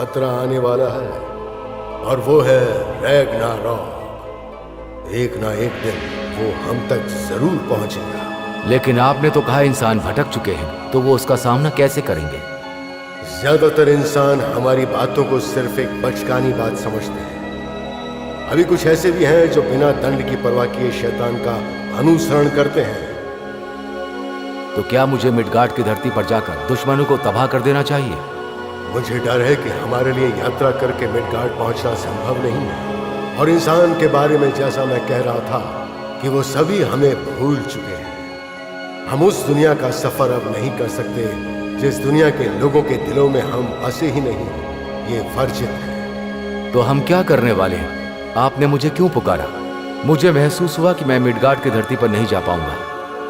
खतरा आने वाला है और वो है रैग्नारॉक। एक ना एक दिन वो हम तक जरूर पहुंचेगा। लेकिन आपने तो कहा इंसान भटक चुके हैं, तो वो उसका सामना कैसे करेंगे? ज्यादातर इंसान हमारी बातों को सिर्फ एक बचकानी बात समझते हैं। अभी कुछ ऐसे भी हैं जो बिना दंड की परवाह किए शैतान का अनुसरण करते हैं। तो क्या मुझे मिडगार्ड की धरती पर जाकर दुश्मनों को तबाह कर देना चाहिए? मुझे डर है कि हमारे लिए यात्रा करके मिडगार्ड पहुंचना संभव नहीं है। और इंसान के बारे में जैसा मैं कह रहा था कि वो सभी हमें भूल चुके हैं। हम उस दुनिया का सफर अब नहीं कर सकते जिस दुनिया के लोगों के दिलों में हम बसे ही नहीं। ये वर्जित है। तो हम क्या करने वाले हैं? आपने मुझे क्यों पुकारा? मुझे महसूस हुआ कि मैं मिडगार्ड की धरती पर नहीं जा पाऊंगा।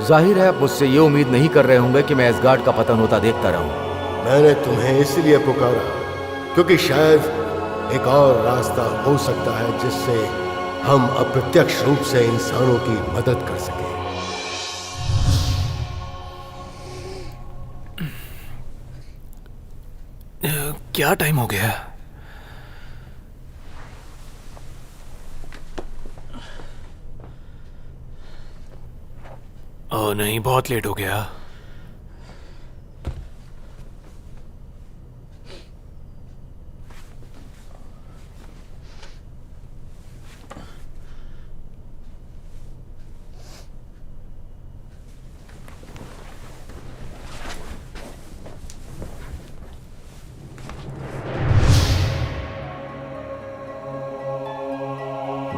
जाहिर है आप मुझसे ये उम्मीद नहीं कर रहे होंगे कि मैं एसगार्ड का पतन होता देखता रहूं। मैंने तुम्हें इसलिए पुकारा क्योंकि शायद एक और रास्ता हो सकता है जिससे हम अप्रत्यक्ष रूप से इंसानों की मदद कर सकें। क्या टाइम हो गया? ओह नहीं, बहुत लेट हो गया।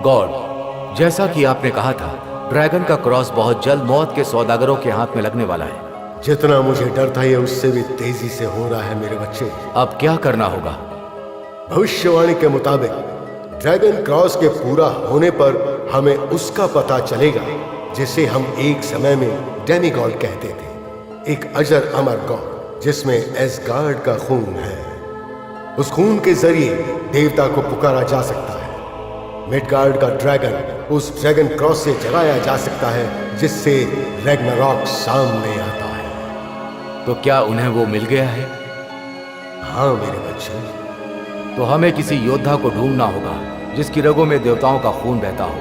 गॉड, जैसा कि आपने कहा था, ड्रैगन का क्रॉस बहुत जल्द मौत के सौदागरों के हाथ में लगने वाला है। जितना मुझे डर था ये उससे भी तेजी से हो रहा है मेरे बच्चे। अब क्या करना होगा? भविष्यवाणी के मुताबिक ड्रैगन क्रॉस के पूरा होने पर हमें उसका पता चलेगा जिसे हम एक समय में डेमीगॉड कहते थे। एक अजर अमर गॉड जिसमें एसगार्ड का खून है। उस खून के जरिए देवता को पुकारा जा सकता है। मिडगार्ड का ड्रैगन उस ड्रैगन क्रॉस से जगाया जा सकता है जिससे रैग्नारॉक सामने आता है। तो क्या उन्हें वो मिल गया है? हाँ मेरे बच्चे। तो हमें किसी योद्धा को ढूंढना होगा जिसकी रगों में देवताओं का खून बहता हो।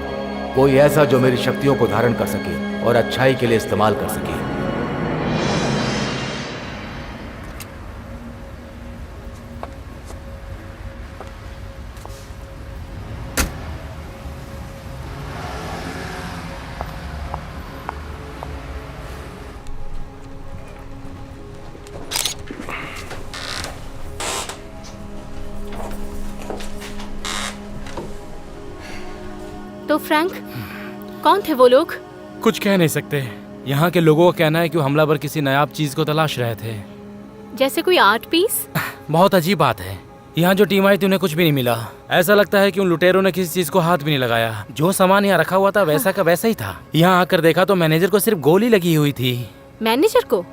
कोई ऐसा जो मेरी शक्तियों को धारण कर सके और अच्छाई के लिए इस्तेमाल कर सके। तो फ्रैंक, कौन थे वो लोग? कुछ कह नहीं सकते। यहाँ के लोगों का कहना है कि हमलावर किसी नायाब चीज को तलाश रहे थे। जैसे कोई आर्ट पीस? बहुत अजीब बात है। यहाँ जो टीम आई थी उन्हें कुछ भी नहीं मिला। ऐसा लगता है कि उन लुटेरों ने किसी चीज को हाथ भी नहीं लगाया। जो सामान यहाँ रखा हुआ था वैसा का वैसा ही था। यहाँ आकर देखा तो मैनेजर को सिर्फ गोली लगी हुई थी। मैनेजर को?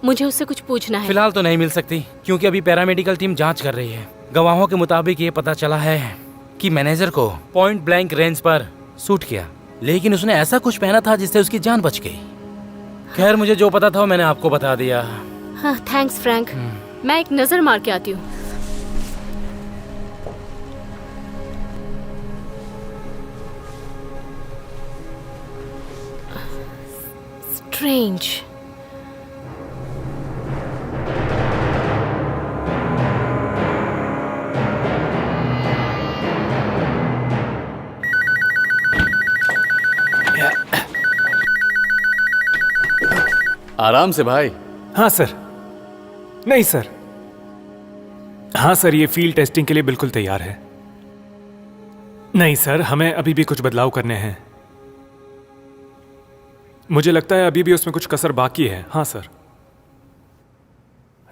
मुझे उससे कुछ पूछना है। फिलहाल तो नहीं मिल सकती क्योंकि अभी पैरामेडिकल टीम जांच कर रही है। गवाहों के मुताबिक ये पता चला है कि मैनेजर को पॉइंट ब्लैंक रेंज पर शूट किया, लेकिन उसने ऐसा कुछ पहना था जिससे उसकी जान बच गई। खैर मुझे जो पता था वो मैंने आपको बता दिया। हाँ, थैंक्स फ्रैंक। मैं एक नजर मार के आती हूँ। स्ट्रेंज। आराम से भाई। हाँ सर। नहीं सर। हाँ सर, ये फील्ड टेस्टिंग के लिए बिल्कुल तैयार है। नहीं सर, हमें अभी भी कुछ बदलाव करने हैं। मुझे लगता है अभी भी उसमें कुछ कसर बाकी है। हाँ सर,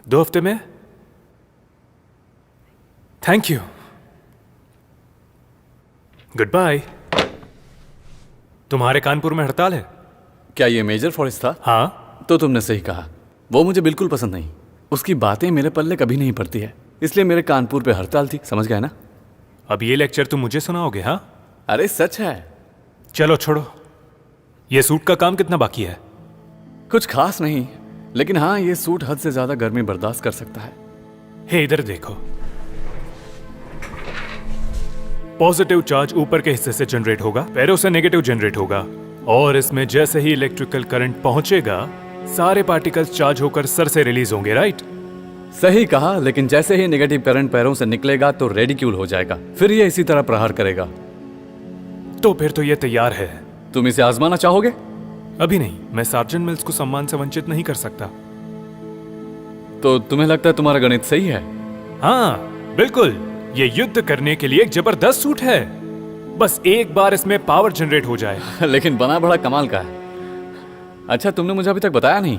2 हफ्ते में। Thank you. Goodbye. तुम्हारे कानपुर में हड़ताल है? क्या ये मेजर फॉरेस्ट था? हाँ। तो तुमने सही कहा, वो मुझे बिल्कुल पसंद नहीं। उसकी बातें मेरे पल्ले कभी नहीं पड़ती है, इसलिए मेरे कानपुर पे हड़ताल थी। समझ गए ना? अब ये लेक्चर तुम मुझे सुनाओगे? हाँ। अरे सच है। चलो छोड़ो। ये सूट का काम कितना बाकी है? कुछ खास नहीं, लेकिन हाँ ये सूट हद से ज्यादा गर्मी बर्दाश्त कर सकता है। हे इधर देखो, पॉजिटिव चार्ज ऊपर के हिस्से से जनरेट होगा, पैरों से नेगेटिव जनरेट होगा, और इसमें जैसे ही इलेक्ट्रिकल करंट पहुंचेगा सारे पार्टिकल्स चार्ज होकर सर से रिलीज होंगे, राइट? सही कहा, लेकिन जैसे ही नेगेटिव करंट पैरों से निकलेगा तो रेडिक्यूल हो जाएगा, फिर ये इसी तरह प्रहार करेगा। तो फिर तो ये तैयार है। तुम इसे आजमाना चाहोगे? अभी नहीं, मैं सार्जेंट मिल्स को सम्मान से वंचित नहीं कर सकता। तो तुम्हें लगता है तुम्हारा गणित सही है? हाँ बिल्कुल, ये युद्ध करने के लिए एक जबरदस्त सूट है, बस एक बार इसमें पावर जनरेट हो जाए। लेकिन बना बड़ा कमाल का है। अच्छा, तुमने मुझे अभी तक बताया नहीं।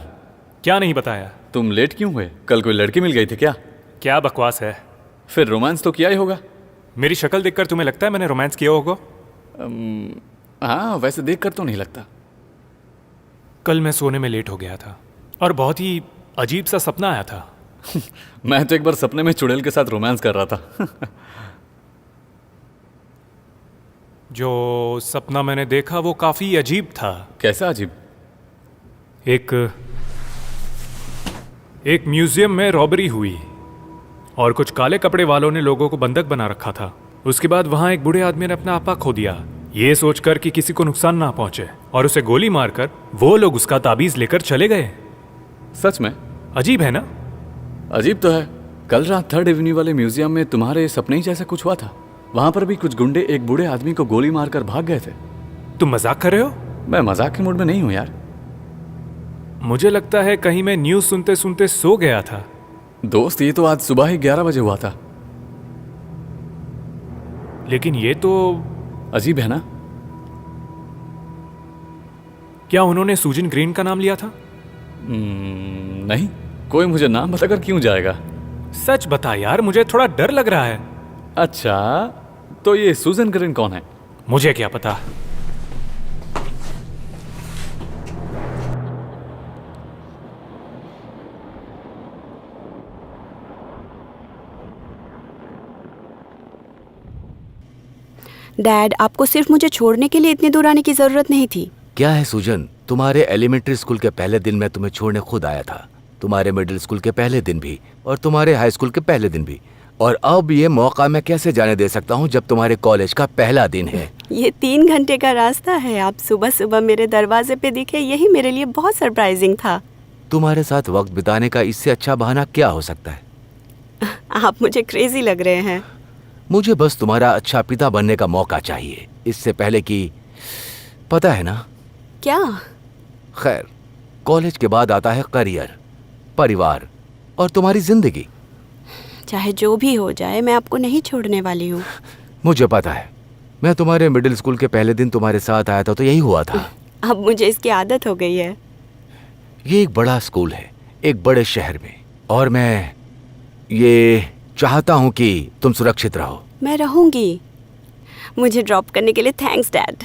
क्या नहीं बताया? तुम लेट क्यों हुए? कल कोई लड़की मिल गई थी क्या? क्या बकवास है। फिर रोमांस तो किया ही होगा। मेरी शक्ल देखकर तुम्हें लगता है मैंने रोमांस किया होगा? हाँ, वैसे देखकर तो नहीं लगता। कल मैं सोने में लेट हो गया था और बहुत ही अजीब सा सपना आया था। मैं तो एक बार सपने में चुड़ैल के साथ रोमांस कर रहा था। जो सपना मैंने देखा वो काफी अजीब था। कैसा अजीब? एक म्यूजियम में रॉबरी हुई और कुछ काले कपड़े वालों ने लोगों को बंधक बना रखा था। उसके बाद वहां एक बूढ़े आदमी ने अपना आपा खो दिया, ये सोचकर कि किसी को नुकसान ना पहुंचे, और उसे गोली मारकर वो लोग उसका ताबीज लेकर चले गए। सच में? अजीब है ना? अजीब तो है। कल रात 3rd एवेन्यू वाले म्यूजियम में तुम्हारे सपने ही जैसा कुछ हुआ था। वहां पर भी कुछ गुंडे एक बूढ़े आदमी को गोली मारकर भाग गए थे। तुम मजाक कर रहे हो? मैं मजाक के मूड में नहीं हूं यार। मुझे लगता है कहीं मैं न्यूज सुनते सुनते सो गया था। दोस्त, ये तो आज सुबह ही 11 बजे हुआ था। लेकिन ये तो अजीब है ना? क्या उन्होंने सुजन ग्रीन का नाम लिया था? नहीं, कोई मुझे नाम बताकर क्यों जाएगा? सच बता यार, मुझे थोड़ा डर लग रहा है। अच्छा, तो ये सुजन ग्रीन कौन है? मुझे क्या पता। डैड, आपको सिर्फ मुझे छोड़ने के लिए इतनी दूर आने की जरूरत नहीं थी। क्या है सुजन, तुम्हारे एलिमेंट्री स्कूल के पहले दिन मैं तुम्हें छोड़ने खुद आया था, तुम्हारे मिडिल स्कूल के पहले दिन भी, और तुम्हारे हाई स्कूल के पहले दिन भी, और अब ये मौका मैं कैसे जाने दे सकता हूँ जब तुम्हारे कॉलेज का पहला दिन है। ये 3 घंटे का रास्ता है, आप सुबह सुबह मेरे दरवाजे पे दिखे, यही मेरे लिए बहुत सरप्राइजिंग था। तुम्हारे साथ वक्त बिताने का इससे अच्छा बहाना क्या हो सकता है? आप मुझे क्रेजी लग रहे हैं। मुझे बस तुम्हारा अच्छा पिता बनने का मौका चाहिए, इससे पहले कि, पता है ना? क्या? खैर, कॉलेज के बाद आता है करियर, परिवार और तुम्हारी जिंदगी। चाहे जो भी हो जाए, मैं आपको नहीं छोड़ने वाली हूँ। मुझे पता है, मैं तुम्हारे मिडिल स्कूल के पहले दिन तुम्हारे साथ आया था तो यही हुआ था। अब मुझे इसकी आदत हो गई है। ये एक बड़ा स्कूल है, एक बड़े शहर में, और मैं ये चाहता हूं कि तुम सुरक्षित रहो। मैं रहूंगी। मुझे ड्रॉप करने के लिए थैंक्स डैड।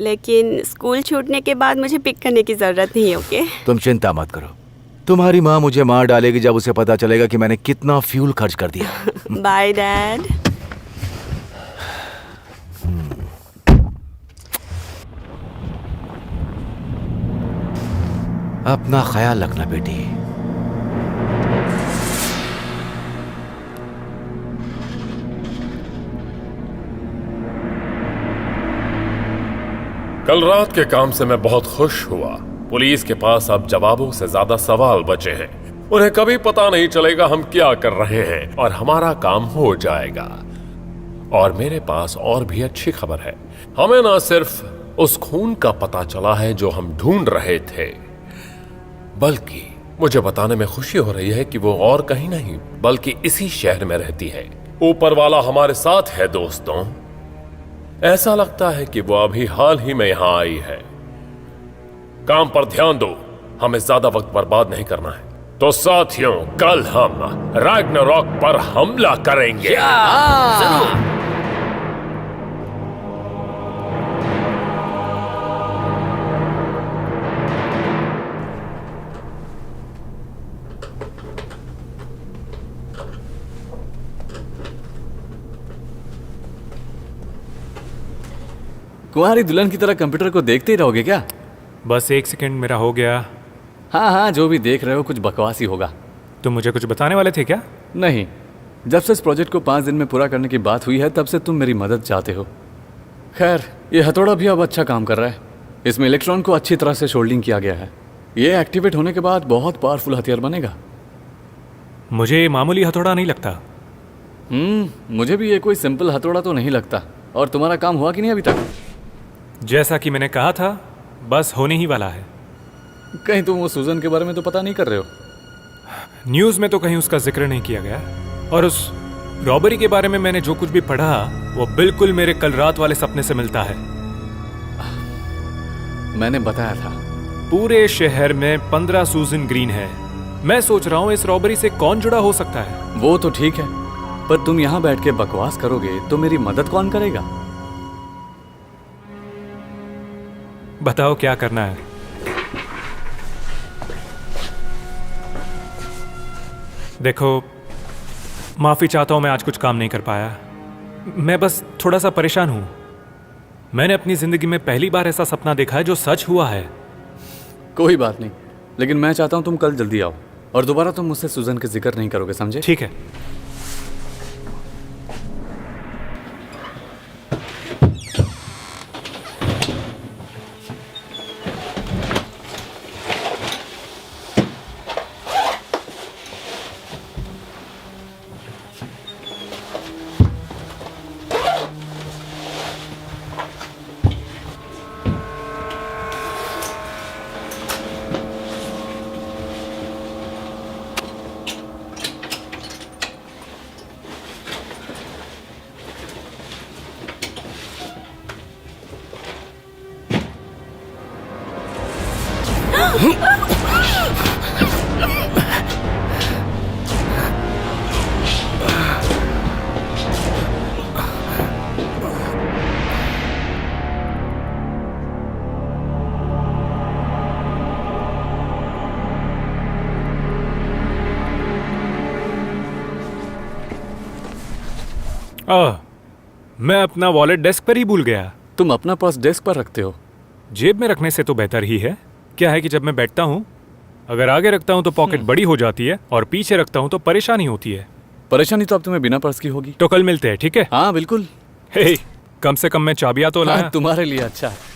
लेकिन स्कूल छूटने के बाद मुझे पिक करने की जरूरत नहीं है, ओके? तुम चिंता मत करो, तुम्हारी माँ मुझे मार डालेगी जब उसे पता चलेगा कि मैंने कितना फ्यूल खर्च कर दिया। Bye dad. अपना ख्याल रखना बेटी। कल रात के काम से मैं बहुत खुश हुआ। पुलिस के पास अब जवाबों से ज्यादा सवाल बचे हैं। उन्हें कभी पता नहीं चलेगा हम क्या कर रहे हैं, और हमारा काम हो जाएगा। और मेरे पास और भी अच्छी खबर है। हमें ना सिर्फ उस खून का पता चला है जो हम ढूंढ रहे थे, बल्कि मुझे बताने में खुशी हो रही है कि वो और कहीं नहीं बल्कि इसी शहर में रहती है। ऊपर वाला हमारे साथ है दोस्तों। ऐसा लगता है कि वो अभी हाल ही में यहां आई है। काम पर ध्यान दो, हमें ज्यादा वक्त बर्बाद नहीं करना है। तो साथियों, कल हम रैग्नारॉक पर हमला करेंगे। कुंवारी दुल्हन की तरह कंप्यूटर को देखते ही रहोगे क्या? बस 1 सेकंड, मेरा हो गया। हाँ हाँ, जो भी देख रहे हो कुछ बकवास ही होगा। तुम मुझे कुछ बताने वाले थे क्या? नहीं, जब से इस प्रोजेक्ट को 5 दिन में पूरा करने की बात हुई है तब से तुम मेरी मदद चाहते हो। खैर, ये हथौड़ा भी अब अच्छा काम कर रहा है। इसमें इलेक्ट्रॉन को अच्छी तरह से शोल्डिंग किया गया है। ये एक्टिवेट होने के बाद बहुत पावरफुल हथियार बनेगा। मुझे ये मामूली हथौड़ा नहीं लगता। मुझे भी ये कोई सिंपल हथौड़ा तो नहीं लगता। और तुम्हारा काम हुआ कि नहीं अभी तक? जैसा कि मैंने कहा था, बस होने ही वाला है। कहीं तुम वो सूजन के बारे में तो पता नहीं कर रहे हो? न्यूज़ में तो कहीं उसका जिक्र नहीं किया गया। और उस रॉबरी के बारे में मैंने जो कुछ भी पढ़ा वो बिल्कुल मेरे कल रात वाले सपने से मिलता है। मैंने बताया था। पूरे शहर में 15 सूजन ग्रीन है। मैं सोच रहा हूँ इस रॉबरी से कौन जुड़ा हो सकता है। वो तो ठीक है, पर तुम यहाँ बैठ के बकवास करोगे तो मेरी मदद कौन करेगा? बताओ क्या करना है। देखो, माफी चाहता हूं मैं आज कुछ काम नहीं कर पाया। मैं बस थोड़ा सा परेशान हूं। मैंने अपनी जिंदगी में पहली बार ऐसा सपना देखा है जो सच हुआ है। कोई बात नहीं, लेकिन मैं चाहता हूँ तुम कल जल्दी आओ और दोबारा तुम मुझसे सूजन के जिक्र नहीं करोगे, समझे? ठीक है। मैं अपना वॉलेट डेस्क पर ही भूल गया। तुम अपना पर्स डेस्क पर रखते हो? जेब में रखने से तो बेहतर ही है। क्या है कि जब मैं बैठता हूँ, अगर आगे रखता हूँ तो पॉकेट बड़ी हो जाती है और पीछे रखता हूँ तो परेशानी होती है। परेशानी तो अब तुम्हें बिना पर्स की होगी। तो कल मिलते हैं, ठीक है? हाँ बिल्कुल। हे, कम से कम मैं चाबियां तो लाया। तुम्हारे लिए अच्छा है।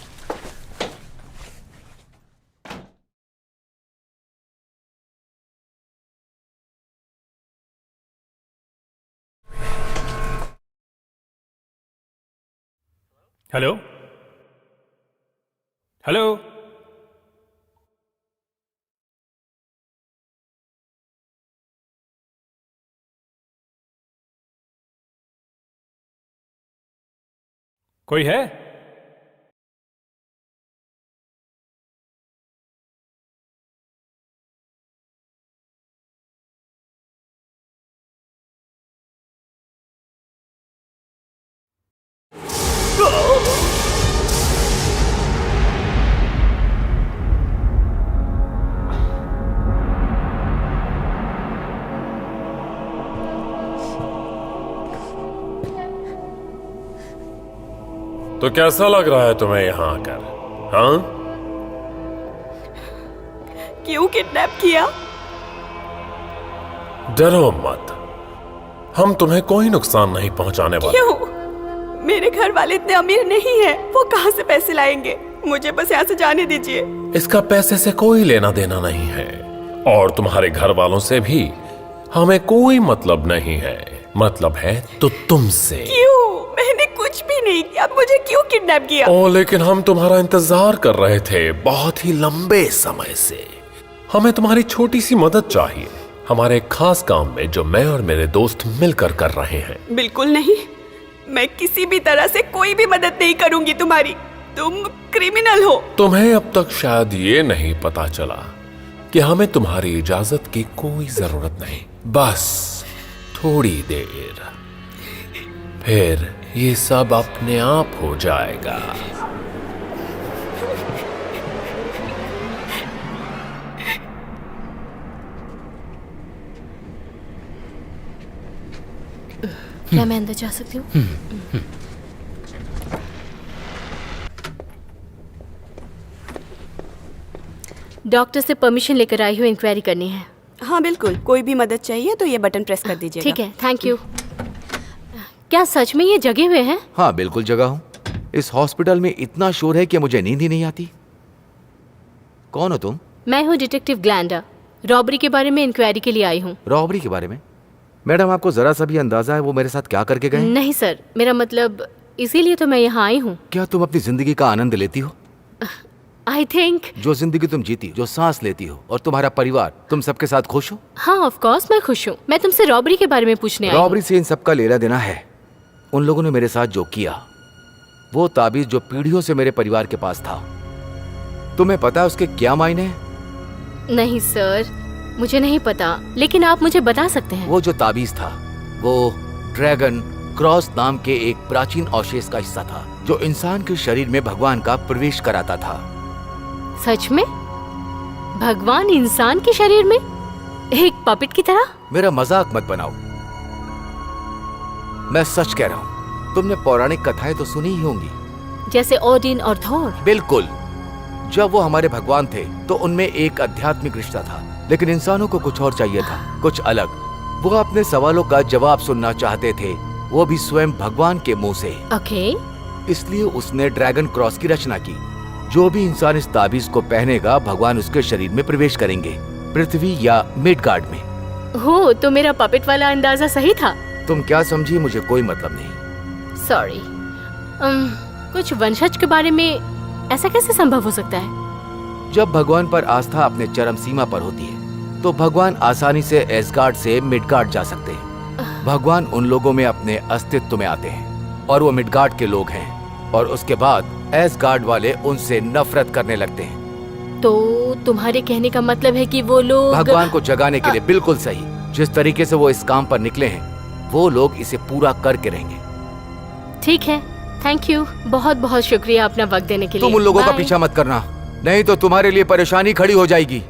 हेलो हेलो, कोई है? तो कैसा लग रहा है तुम्हें यहाँ आकर? हाँ, क्यों किडनैप किया? डरो मत, हम तुम्हें कोई नुकसान नहीं पहुंचाने वाले। क्यों? मेरे घर वाले इतने अमीर नहीं हैं। वो कहाँ से पैसे लाएंगे? मुझे बस यहाँ से जाने दीजिए। इसका पैसे से कोई लेना देना नहीं है और तुम्हारे घर वालों से भी हमें कोई मतलब नहीं है। मतलब है तो तुमसे। क्यों? मैंने कुछ भी नहीं किया। मुझे क्यों किडनैप किया? ओ, लेकिन हम तुम्हारा इंतजार कर रहे थे बहुत ही लंबे समय से। हमें तुम्हारी छोटी सी मदद चाहिए हमारे एक खास काम में जो मैं और मेरे दोस्त मिलकर कर रहे हैं। बिल्कुल नहीं, मैं किसी भी तरह से कोई भी मदद नहीं करूंगी तुम्हारी। तुम क्रिमिनल हो। तुम्हें अब तक शायद ये नहीं पता चला कि हमें तुम्हारी इजाजत की कोई जरूरत नहीं। बस थोड़ी देर, फिर ये सब अपने आप हो जाएगा। क्या मैं अंदर जा सकती हूँ? डॉक्टर से परमिशन लेकर आई हूँ, इंक्वायरी करनी है। हाँ बिल्कुल, कोई भी मदद चाहिए तो ये बटन प्रेस कर दीजिएगा। ठीक है, थैंक यू। क्या सच में ये जगे हुए हैं? हाँ बिल्कुल जगह हूँ। इस हॉस्पिटल में इतना शोर है कि मुझे नींद ही नहीं आती। कौन हो तुम? मैं हूँ डिटेक्टिव ग्लैंडा। रॉबरी के बारे में इंक्वायरी के लिए आई हूँ। रॉबरी के बारे में? मैडम, आपको जरा सा भी अंदाजा है वो मेरे साथ क्या करके गए? नहीं सर, मेरा मतलब इसीलिए तो मैं यहाँ आई हूँ। क्या तुम अपनी जिंदगी का आनंद लेती हो? I think. जो जिंदगी तुम जीती, जो सांस लेती हो, और तुम्हारा परिवार, तुम सबके साथ खुश हो? हाँ ऑफ कोर्स मैं खुश हूँ। मैं तुमसे रॉबरी के बारे में पूछने आई हूँ। रॉबरी से इन सबका लेना देना है। उन लोगों ने मेरे साथ जो किया, वो ताबीज जो पीढ़ियों से मेरे परिवार के पास था, तुम्हें पता है उसके क्या मायने हैं? नहीं सर, मुझे नहीं पता, लेकिन आप मुझे बता सकते हैं। वो जो ताबीज था वो ड्रैगन क्रॉस नाम के एक प्राचीन अवशेष का हिस्सा था, जो इंसान के शरीर में भगवान का प्रवेश कराता था। सच में? भगवान इंसान के शरीर में एक पपेट की तरह? मेरा मजाक मत बनाओ, मैं सच कह रहा हूँ। तुमने पौराणिक कथाएं तो सुनी ही होंगी, जैसे ओडिन और थोर। बिल्कुल। जब वो हमारे भगवान थे तो उनमें एक आध्यात्मिक रिश्ता था, लेकिन इंसानों को कुछ और चाहिए था, कुछ अलग। वो अपने सवालों का जवाब सुनना चाहते थे, वो भी स्वयं भगवान के मुंह से। ओके। इसलिए उसने ड्रैगन क्रॉस की रचना की। जो भी इंसान इस ताबीज को पहनेगा, भगवान उसके शरीर में प्रवेश करेंगे, पृथ्वी या मिडगार्ड में। हो, तो मेरा पपेट वाला अंदाजा सही था। तुम क्या समझी, मुझे कोई मतलब नहीं। सॉरी। कुछ वंशज के बारे में ऐसा कैसे संभव हो सकता है? जब भगवान पर आस्था अपने चरम सीमा पर होती है तो भगवान आसानी से एसगार्ड से मिडगार्ड जा सकते हैं। भगवान उन लोगों में अपने अस्तित्व में आते हैं और वो मिडगार्ड के लोग हैं, और उसके बाद एसगार्ड वाले उनसे नफरत करने लगते हैं। तो तुम्हारे कहने का मतलब है कि वो लोग भगवान को जगाने के लिए बिल्कुल सही। जिस तरीके से वो इस काम पर निकले हैं, वो लोग इसे पूरा करके रहेंगे। ठीक है, थैंक यू, बहुत बहुत शुक्रिया अपना वक्त देने के लिए। तुम उन लोगों का Bye. पीछा मत करना, नहीं तो तुम्हारे लिए परेशानी खड़ी हो जाएगी।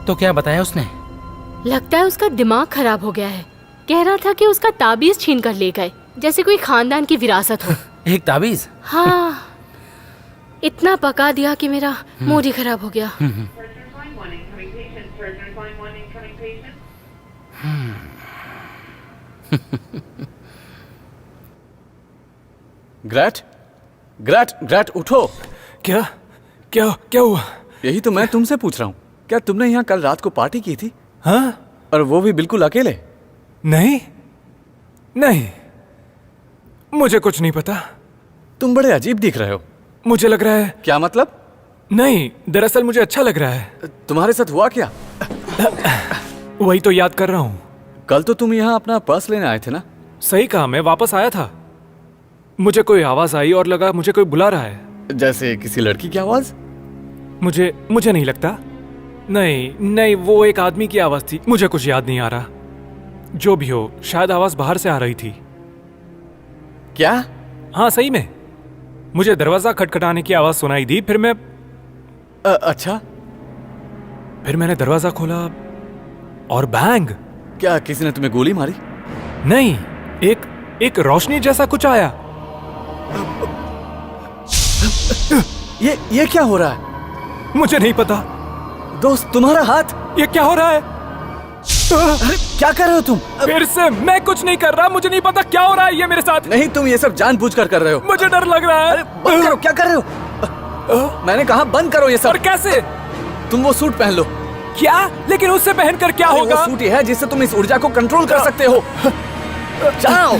तो क्या बताया उसने? लगता है उसका दिमाग खराब हो गया है। कह रहा था कि उसका ताबीज छीन कर ले गए, जैसे कोई खानदान की विरासत हो। एक ताबीज? हाँ, इतना पका दिया कि मेरा मूड ही खराब हो गया। ग्रैट, ग्रैट, ग्रैट उठो। क्या क्या क्या हुआ? यही तो मैं तुमसे पूछ रहा हूँ। क्या तुमने यहाँ कल रात को पार्टी की थी? हाँ? और वो भी बिल्कुल अकेले? नहीं नहीं, मुझे कुछ नहीं पता। तुम बड़े अजीब दिख रहे हो। मुझे लग रहा है। क्या मतलब? नहीं, दरअसल मुझे अच्छा लग रहा है। तुम्हारे साथ हुआ क्या? वही तो याद कर रहा हूँ। कल तो तुम यहाँ अपना पर्स लेने आए थे ना? सही कहा, मैं वापस आया था, मुझे कोई आवाज आई और लगा मुझे कोई बुला रहा है। जैसे किसी लड़की की आवाज? मुझे नहीं लगता। नहीं नहीं, वो एक आदमी की आवाज थी, मुझे कुछ याद नहीं आ रहा। जो भी हो, शायद आवाज बाहर से आ रही थी। क्या? हाँ सही में, मुझे दरवाजा खटखटाने की आवाज सुनाई दी। फिर मैं अच्छा। फिर मैंने दरवाजा खोला और बैंग। क्या किसी ने तुम्हें गोली मारी? नहीं, एक रोशनी जैसा कुछ आया। ये क्या हो रहा है? मुझे नहीं पता। दोस्त, तुम्हारा हाथ? ये क्या हो रहा है? अरे क्या कर रहे हो तुम? फिर से मैं कुछ नहीं कर रहा, मुझे नहीं पता क्या हो रहा है ये मेरे साथ। नहीं, तुम ये सब जानबूझकर कर रहे हो। मुझे डर लग रहा है। अरे बंद करो, क्या कर रहे हो? मैंने कहा बंद करो ये सब। और कैसे? तुम वो सूट पहन लो। क्या? लेकिन उससे पहनकर क्या होगा? वो सूट ही है जिससे तुम इस ऊर्जा को कंट्रोल कर सकते हो। जाओ।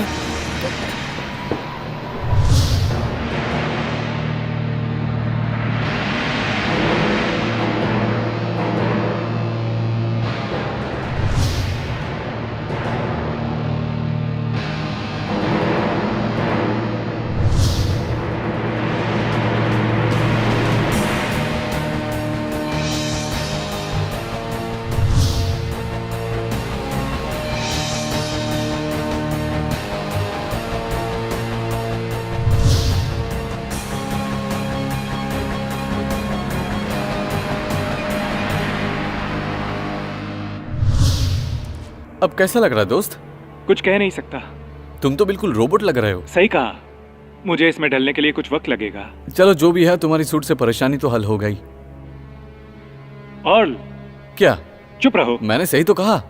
अब कैसा लग रहा है दोस्त? कुछ कह नहीं सकता। तुम तो बिल्कुल रोबोट लग रहे हो। सही कहा, मुझे इसमें ढलने के लिए कुछ वक्त लगेगा। चलो जो भी है, तुम्हारी सूट से परेशानी तो हल हो गई। और क्या? चुप रहो। मैंने सही तो कहा।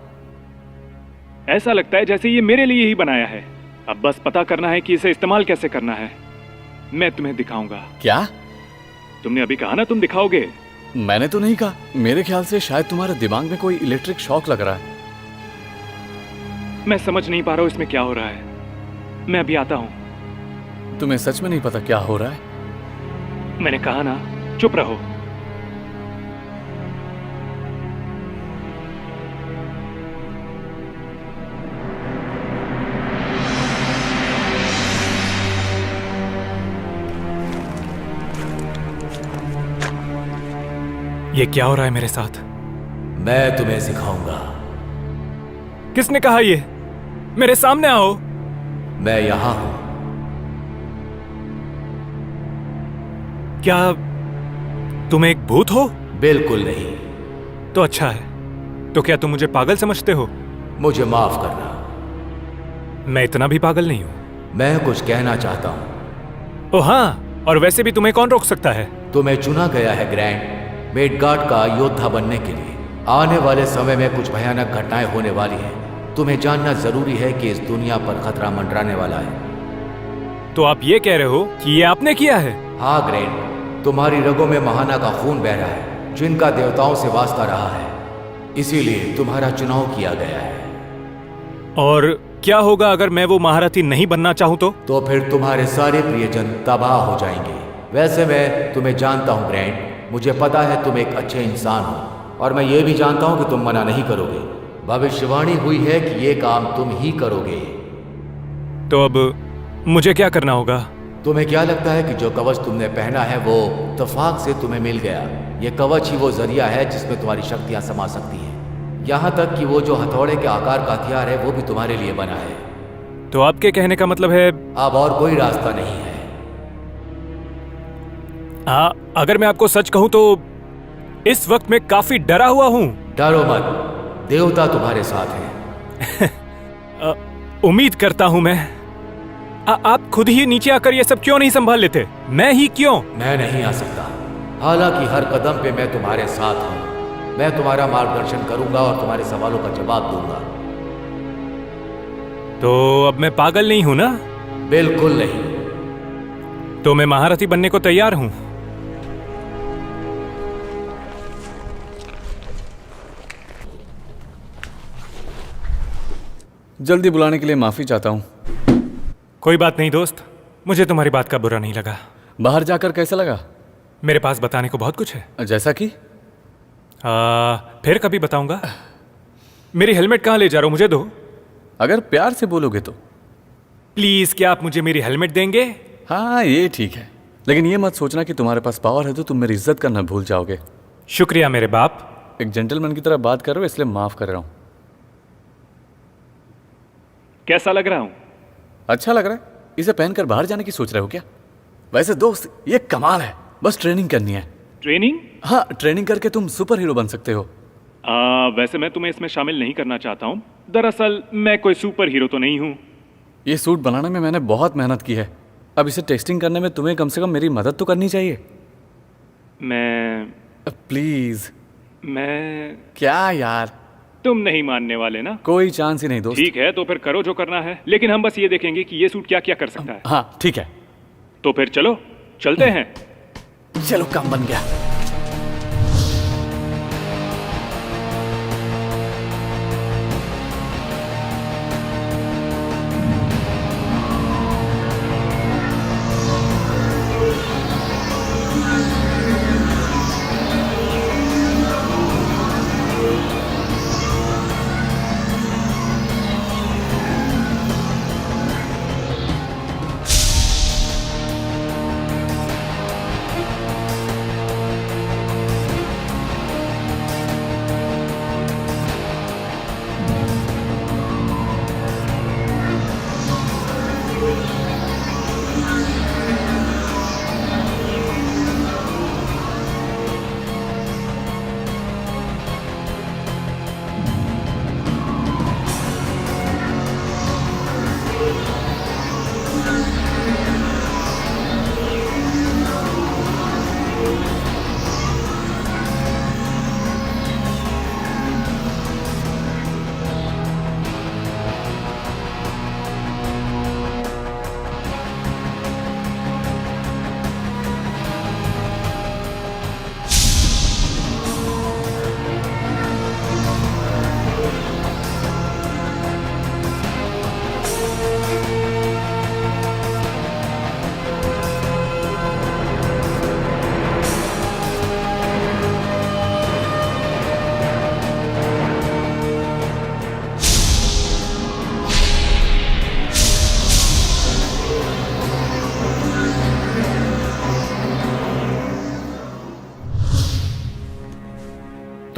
ऐसा लगता है जैसे ये मेरे लिए ही बनाया है। अब बस पता करना है कि इसे इस्तेमाल कैसे करना है। मैं तुम्हें दिखाऊंगा। क्या? तुमने अभी कहा ना तुम दिखाओगे। मैंने तो नहीं कहा। मेरे ख्याल से शायद तुम्हारे दिमाग में कोई इलेक्ट्रिक शॉक लग रहा है। मैं समझ नहीं पा रहा हूं इसमें क्या हो रहा है। मैं अभी आता हूं। तुम्हें सच में नहीं पता क्या हो रहा है? मैंने कहा ना, चुप रहो। ये क्या हो रहा है मेरे साथ? मैं तुम्हें सिखाऊंगा। किसने कहा ये? मेरे सामने आओ। मैं यहां हूं। क्या तुम एक भूत हो? बिल्कुल नहीं। तो अच्छा है। तो क्या तुम मुझे पागल समझते हो? मुझे माफ करना। मैं इतना भी पागल नहीं हूं। मैं कुछ कहना चाहता हूं। ओ हाँ, और वैसे भी तुम्हें कौन रोक सकता है? तुम्हें चुना गया है ग्रैंड मिडगार्ड का योद्धा बनने के लिए। आने वाले समय में कुछ भयानक घटनाएं होने वाली हैं। तुम्हें जानना जरूरी है कि इस दुनिया पर खतरा मंडराने वाला है। तो आप ये कह रहे हो कि ये आपने किया है? हाँ ग्रैंड, तुम्हारी रगों में महाना का खून बह रहा है, जिनका देवताओं से वास्ता रहा है। इसीलिए तुम्हारा चुनाव किया गया है। और क्या होगा अगर मैं वो महारथी नहीं बनना चाहूं तो? तो फिर तुम्हारे सारे प्रियजन तबाह हो जाएंगे। वैसे मैं तुम्हें जानता हूँ ग्रैंड। मुझे पता है तुम एक अच्छे इंसान हो, और मैं ये भी जानता हूँ कि तुम मना नहीं करोगे। भविष्यवाणी हुई है कि ये काम तुम ही करोगे। तो अब मुझे क्या करना होगा? तुम्हें क्या लगता है कि जो कवच तुमने पहना है वो इत्तेफाक से तुम्हें मिल गया? ये कवच ही वो जरिया है जिसमें तुम्हारी शक्तियां समा सकती हैं। यहाँ तक कि वो जो हथौड़े के आकार का हथियार है वो भी तुम्हारे लिए बना है। तो आपके कहने का मतलब है अब और कोई रास्ता नहीं है। अगर मैं आपको सच कहूं तो इस वक्त मैं काफी डरा हुआ हूं। डरो मत, देवता तुम्हारे साथ हैं। उम्मीद करता हूं मैं। आप खुद ही नीचे आकर ये सब क्यों नहीं संभाल लेते? मैं ही क्यों? मैं नहीं आ सकता। हालांकि हर कदम पे मैं तुम्हारे साथ हूं। मैं तुम्हारा मार्गदर्शन करूंगा और तुम्हारे सवालों का जवाब दूंगा। तो अब मैं पागल नहीं हूं ना? बिल्कुल नहीं। तो मैं महारथी बनने को तैयार हूं। जल्दी बुलाने के लिए माफी चाहता हूँ। कोई बात नहीं दोस्त, मुझे तुम्हारी बात का बुरा नहीं लगा। बाहर जाकर कैसा लगा? मेरे पास बताने को बहुत कुछ है। जैसा कि? फिर कभी बताऊंगा। मेरी हेलमेट कहाँ ले जा रहा हूं, मुझे दो। अगर प्यार से बोलोगे तो। प्लीज, क्या आप मुझे मेरी हेलमेट देंगे? हाँ, ये ठीक है, लेकिन ये मत सोचना कि तुम्हारे पास पावर है तो तुम मेरी इज्जत करना भूल जाओगे। शुक्रिया मेरे बाप। एक जेंटलमैन की तरह बात कर रहे हो, इसलिए माफ कर रहा हूँ। कैसा लग रहा हूं? अच्छा लग रहा है। इसे पहनकर बाहर जाने की सोच रहे हो क्या? वैसे दोस्त, ये कमाल है। बस ट्रेनिंग करनी है। ट्रेनिंग? हाँ, ट्रेनिंग करके तुम सुपर हीरो बन सकते हो। वैसे मैं तुम्हें इसमें शामिल नहीं करना चाहता हूं। दरअसल मैं कोई सुपर हीरो तो नहीं हूं। ये सूट बनाने में मैंने बहुत मेहनत की है। अब इसे टेस्टिंग करने में तुम्हें कम से कम मेरी मदद तो करनी चाहिए। प्लीज। मैं क्या यार, तुम नहीं मानने वाले ना? कोई चांस ही नहीं दोस्त। ठीक है, तो फिर करो जो करना है, लेकिन हम बस ये देखेंगे कि ये सूट क्या क्या कर सकता है। हाँ ठीक है। तो फिर चलो, चलते हैं। चलो, काम बन गया।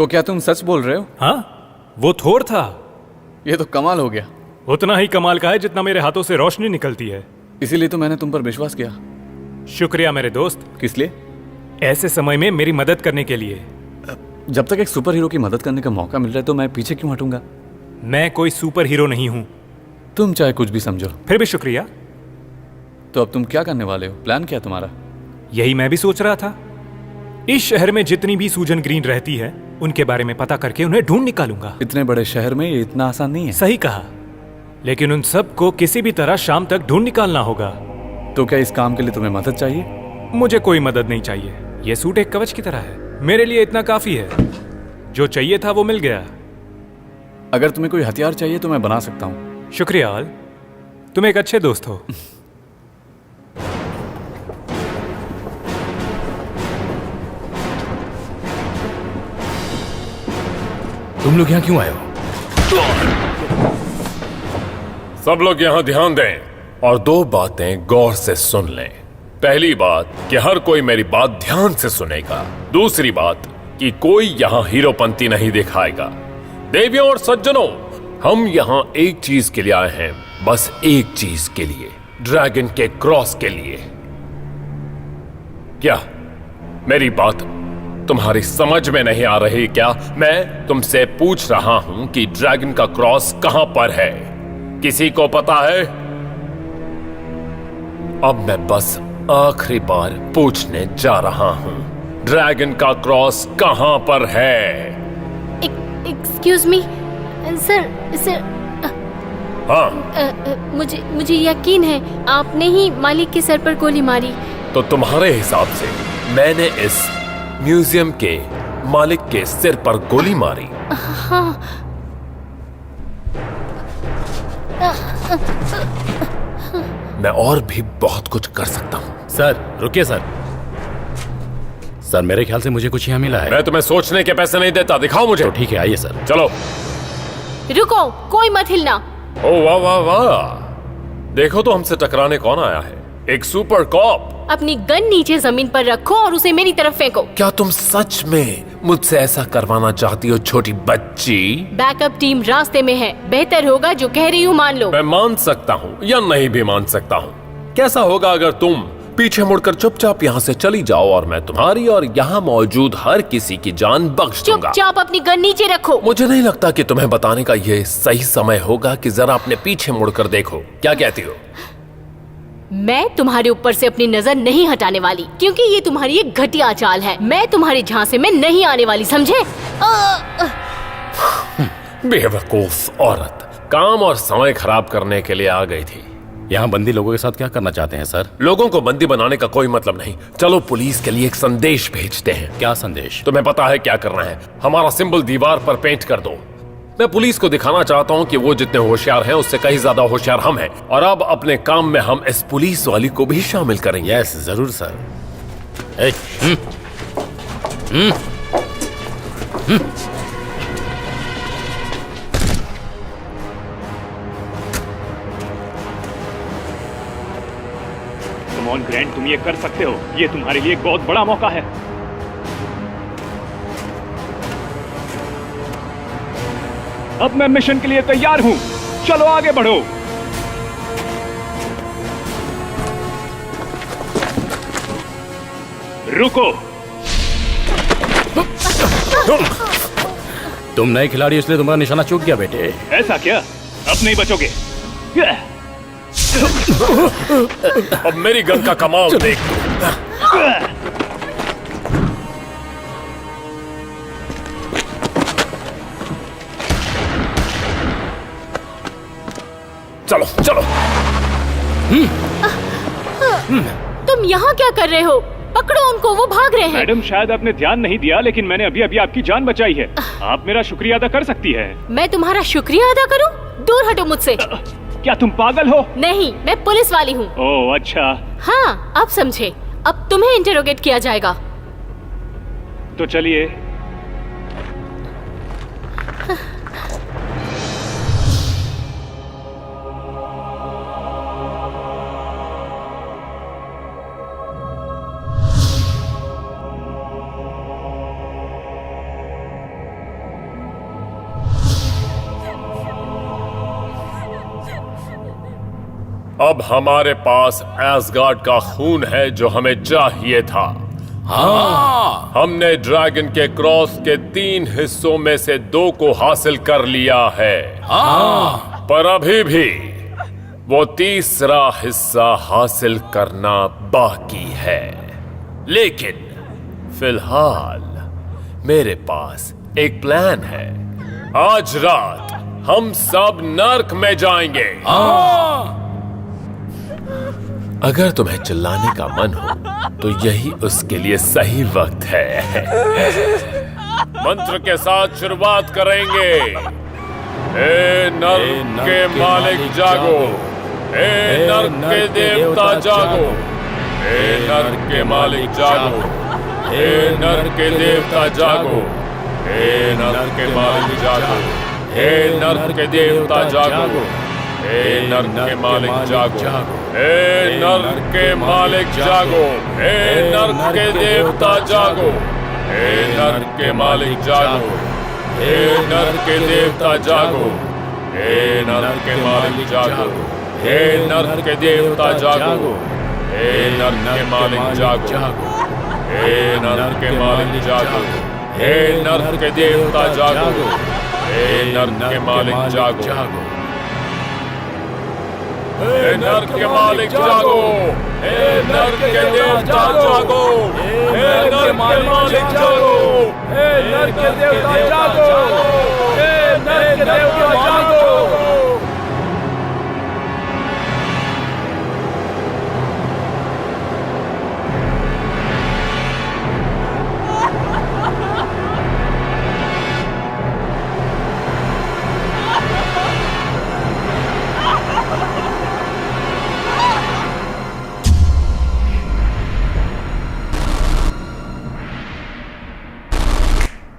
तो क्या तुम सच बोल रहे हो? हाँ, वो थोर था। ये तो कमाल हो गया। उतना ही कमाल का है जितना मेरे हाथों से रोशनी निकलती है। इसीलिए तो मैंने तुम पर विश्वास किया। शुक्रिया मेरे दोस्त। किस लिए? ऐसे समय में मेरी मदद करने के लिए। जब तक एक सुपर हीरो की मदद करने का मौका मिल रहा है तो मैं पीछे क्यों हटूंगा? मैं कोई सुपर हीरो नहीं हूं। तुम चाहे कुछ भी समझो। फिर भी शुक्रिया। तो अब तुम क्या करने वाले हो? प्लान क्या है तुम्हारा? यही मैं भी सोच रहा था। इस शहर में जितनी भी सूजन ग्रीन रहती है उनके बारे में पता करके उन्हें ढूंढ निकालूंगा। इतने बड़े शहर में ये इतना आसान नहीं है। सही कहा, लेकिन उन सबको किसी भी तरह शाम तक ढूंढ निकालना होगा। तो क्या इस काम के लिए तुम्हें मदद चाहिए? मुझे कोई मदद नहीं चाहिए। यह सूट एक कवच की तरह है, मेरे लिए इतना काफी है। जो चाहिए था वो मिल गया। अगर तुम्हें कोई हथियार चाहिए तो मैं बना सकता हूँ। शुक्रिया अल, तुम एक अच्छे दोस्त हो। तुम लोग यहाँ क्यों आए हो? सब लोग यहाँ ध्यान दें और दो बातें गौर से सुन लें। पहली बात कि हर कोई मेरी बात ध्यान से सुनेगा। दूसरी बात कि कोई यहाँ हीरोपंती नहीं दिखाएगा। देवियों और सज्जनों, हम यहाँ एक चीज के लिए आए हैं, बस एक चीज के लिए, ड्रैगन के क्रॉस के लिए। क्या मेरी बात तुम्हारी समझ में नहीं आ रही क्या? मैं तुमसे पूछ रहा हूं कि ड्रैगन का क्रॉस कहां पर है? किसी को पता है? अब मैं बस आखिरी बार पूछने जा रहा हूं, ड्रैगन का क्रॉस कहां पर है? Excuse me sir. हाँ, मुझे यकीन है आपने ही मालिक के सर पर गोली मारी। तो तुम्हारे हिसाब से मैंने इस म्यूजियम के मालिक के सिर पर गोली मारी? हाँ। मैं और भी बहुत कुछ कर सकता हूं। सर रुकिए सर। सर मेरे ख्याल से मुझे कुछ यहाँ मिला है। मैं तुम्हें सोचने के पैसे नहीं देता, दिखाओ मुझे। तो ठीक है, आइए सर। चलो। रुको, कोई मत हिलना। ओ वाह वाह वाह, देखो तो हमसे टकराने कौन आया है। एक सुपर कॉप। अपनी गन नीचे जमीन पर रखो और उसे मेरी तरफ फेंको। क्या तुम सच में मुझसे ऐसा करवाना चाहती हो छोटी बच्ची? बैकअप टीम रास्ते में है, बेहतर होगा जो कह रही हूँ मान लो। मैं मान सकता हूँ या नहीं भी मान सकता हूँ। कैसा होगा अगर तुम पीछे मुड़कर चुपचाप यहाँ से चली जाओ और मैं तुम्हारी और यहाँ मौजूद हर किसी की जान बख्श दूंगा। चुपचाप अपनी गन नीचे रखो। मुझे नहीं लगता कि तुम्हें बताने का ये सही समय होगा कि जरा अपने पीछे मुड़कर देखो। क्या कहती हो? मैं तुम्हारे ऊपर से अपनी नजर नहीं हटाने वाली, क्योंकि ये तुम्हारी एक घटिया चाल है। मैं तुम्हारे झांसे में नहीं आने वाली, समझे? बेवकूफ औरत, काम और समय खराब करने के लिए आ गई थी। यहाँ बंदी लोगों के साथ क्या करना चाहते हैं सर? लोगों को बंदी बनाने का कोई मतलब नहीं। चलो पुलिस के लिए एक संदेश भेजते हैं। क्या संदेश? तुम्हें पता है क्या करना है? हमारा सिंबल दीवार पर पेंट कर दो। मैं पुलिस को दिखाना चाहता हूँ कि वो जितने होशियार हैं उससे कहीं ज्यादा होशियार हम हैं, और अब अपने काम में हम इस पुलिस वाली को भी शामिल करेंगे। यस जरूर सर। कम ऑन ग्रैंड, तुम ये कर सकते हो। ये तुम्हारे लिए एक बहुत बड़ा मौका है। अब मैं मिशन के लिए तैयार हूं। चलो आगे बढ़ो। रुको। तुम नए खिलाड़ी इसलिए तुम्हारा निशाना चूक गया बेटे। ऐसा क्या? अब नहीं बचोगे। अब मेरी गन का कमाल देख। चलो चलो। तुम यहाँ क्या कर रहे हो? पकड़ो उनको, वो भाग रहे हैं। मैडम शायद आपने ध्यान नहीं दिया, लेकिन मैंने अभी अभी आपकी जान बचाई है। आप मेरा शुक्रिया अदा कर सकती है। मैं तुम्हारा शुक्रिया अदा करूं? दूर हटो मुझसे। क्या तुम पागल हो? नहीं, मैं पुलिस वाली हूँ। ओह अच्छा। हाँ, अब समझे। अब तुम्हें इंटरोगेट किया जाएगा। तो चलिए। अब हमारे पास एसगार्ड का खून है जो हमें चाहिए था। हाँ, हमने ड्रैगन के क्रॉस के 3 हिस्सों में से 2 को हासिल कर लिया है। हाँ, पर अभी भी वो तीसरा हिस्सा हासिल करना बाकी है। लेकिन फिलहाल मेरे पास एक प्लान है। आज रात हम सब नर्क में जाएंगे। अगर तुम्हें चिल्लाने का मन हो तो यही उसके लिए सही वक्त है। मंत्र के साथ शुरुआत करेंगे। ए नर्क के मालिक जागो, ए नर्क के देवता जागो, ए नर्क के मालिक जागो, ए नर्क के देवता जागो, ए नर्क के मालिक जागो, ए नर्क के देवता जागो, ए नर्क के मालिक जागो, ए नर्क के मालिक जागो, ए नर्क के देवता जागो, ए नर्क के मालिक जागो, ए नर्क के देवता जागो, ए नर्क के मालिक जागो, ए नर्क के देवता जागो, ए नर्क के मालिक जागो, ए नर्क के मालिक जागो, ए नर्क के देवता जागो, ए नर्क के मालिक जागो, ए नर्क के मालिक जागो, ए नर्क के देवता जागो, ए नर्क के मालिक जागो, ए नर्क के देवता जागो, ए नर्क के देवता जागो।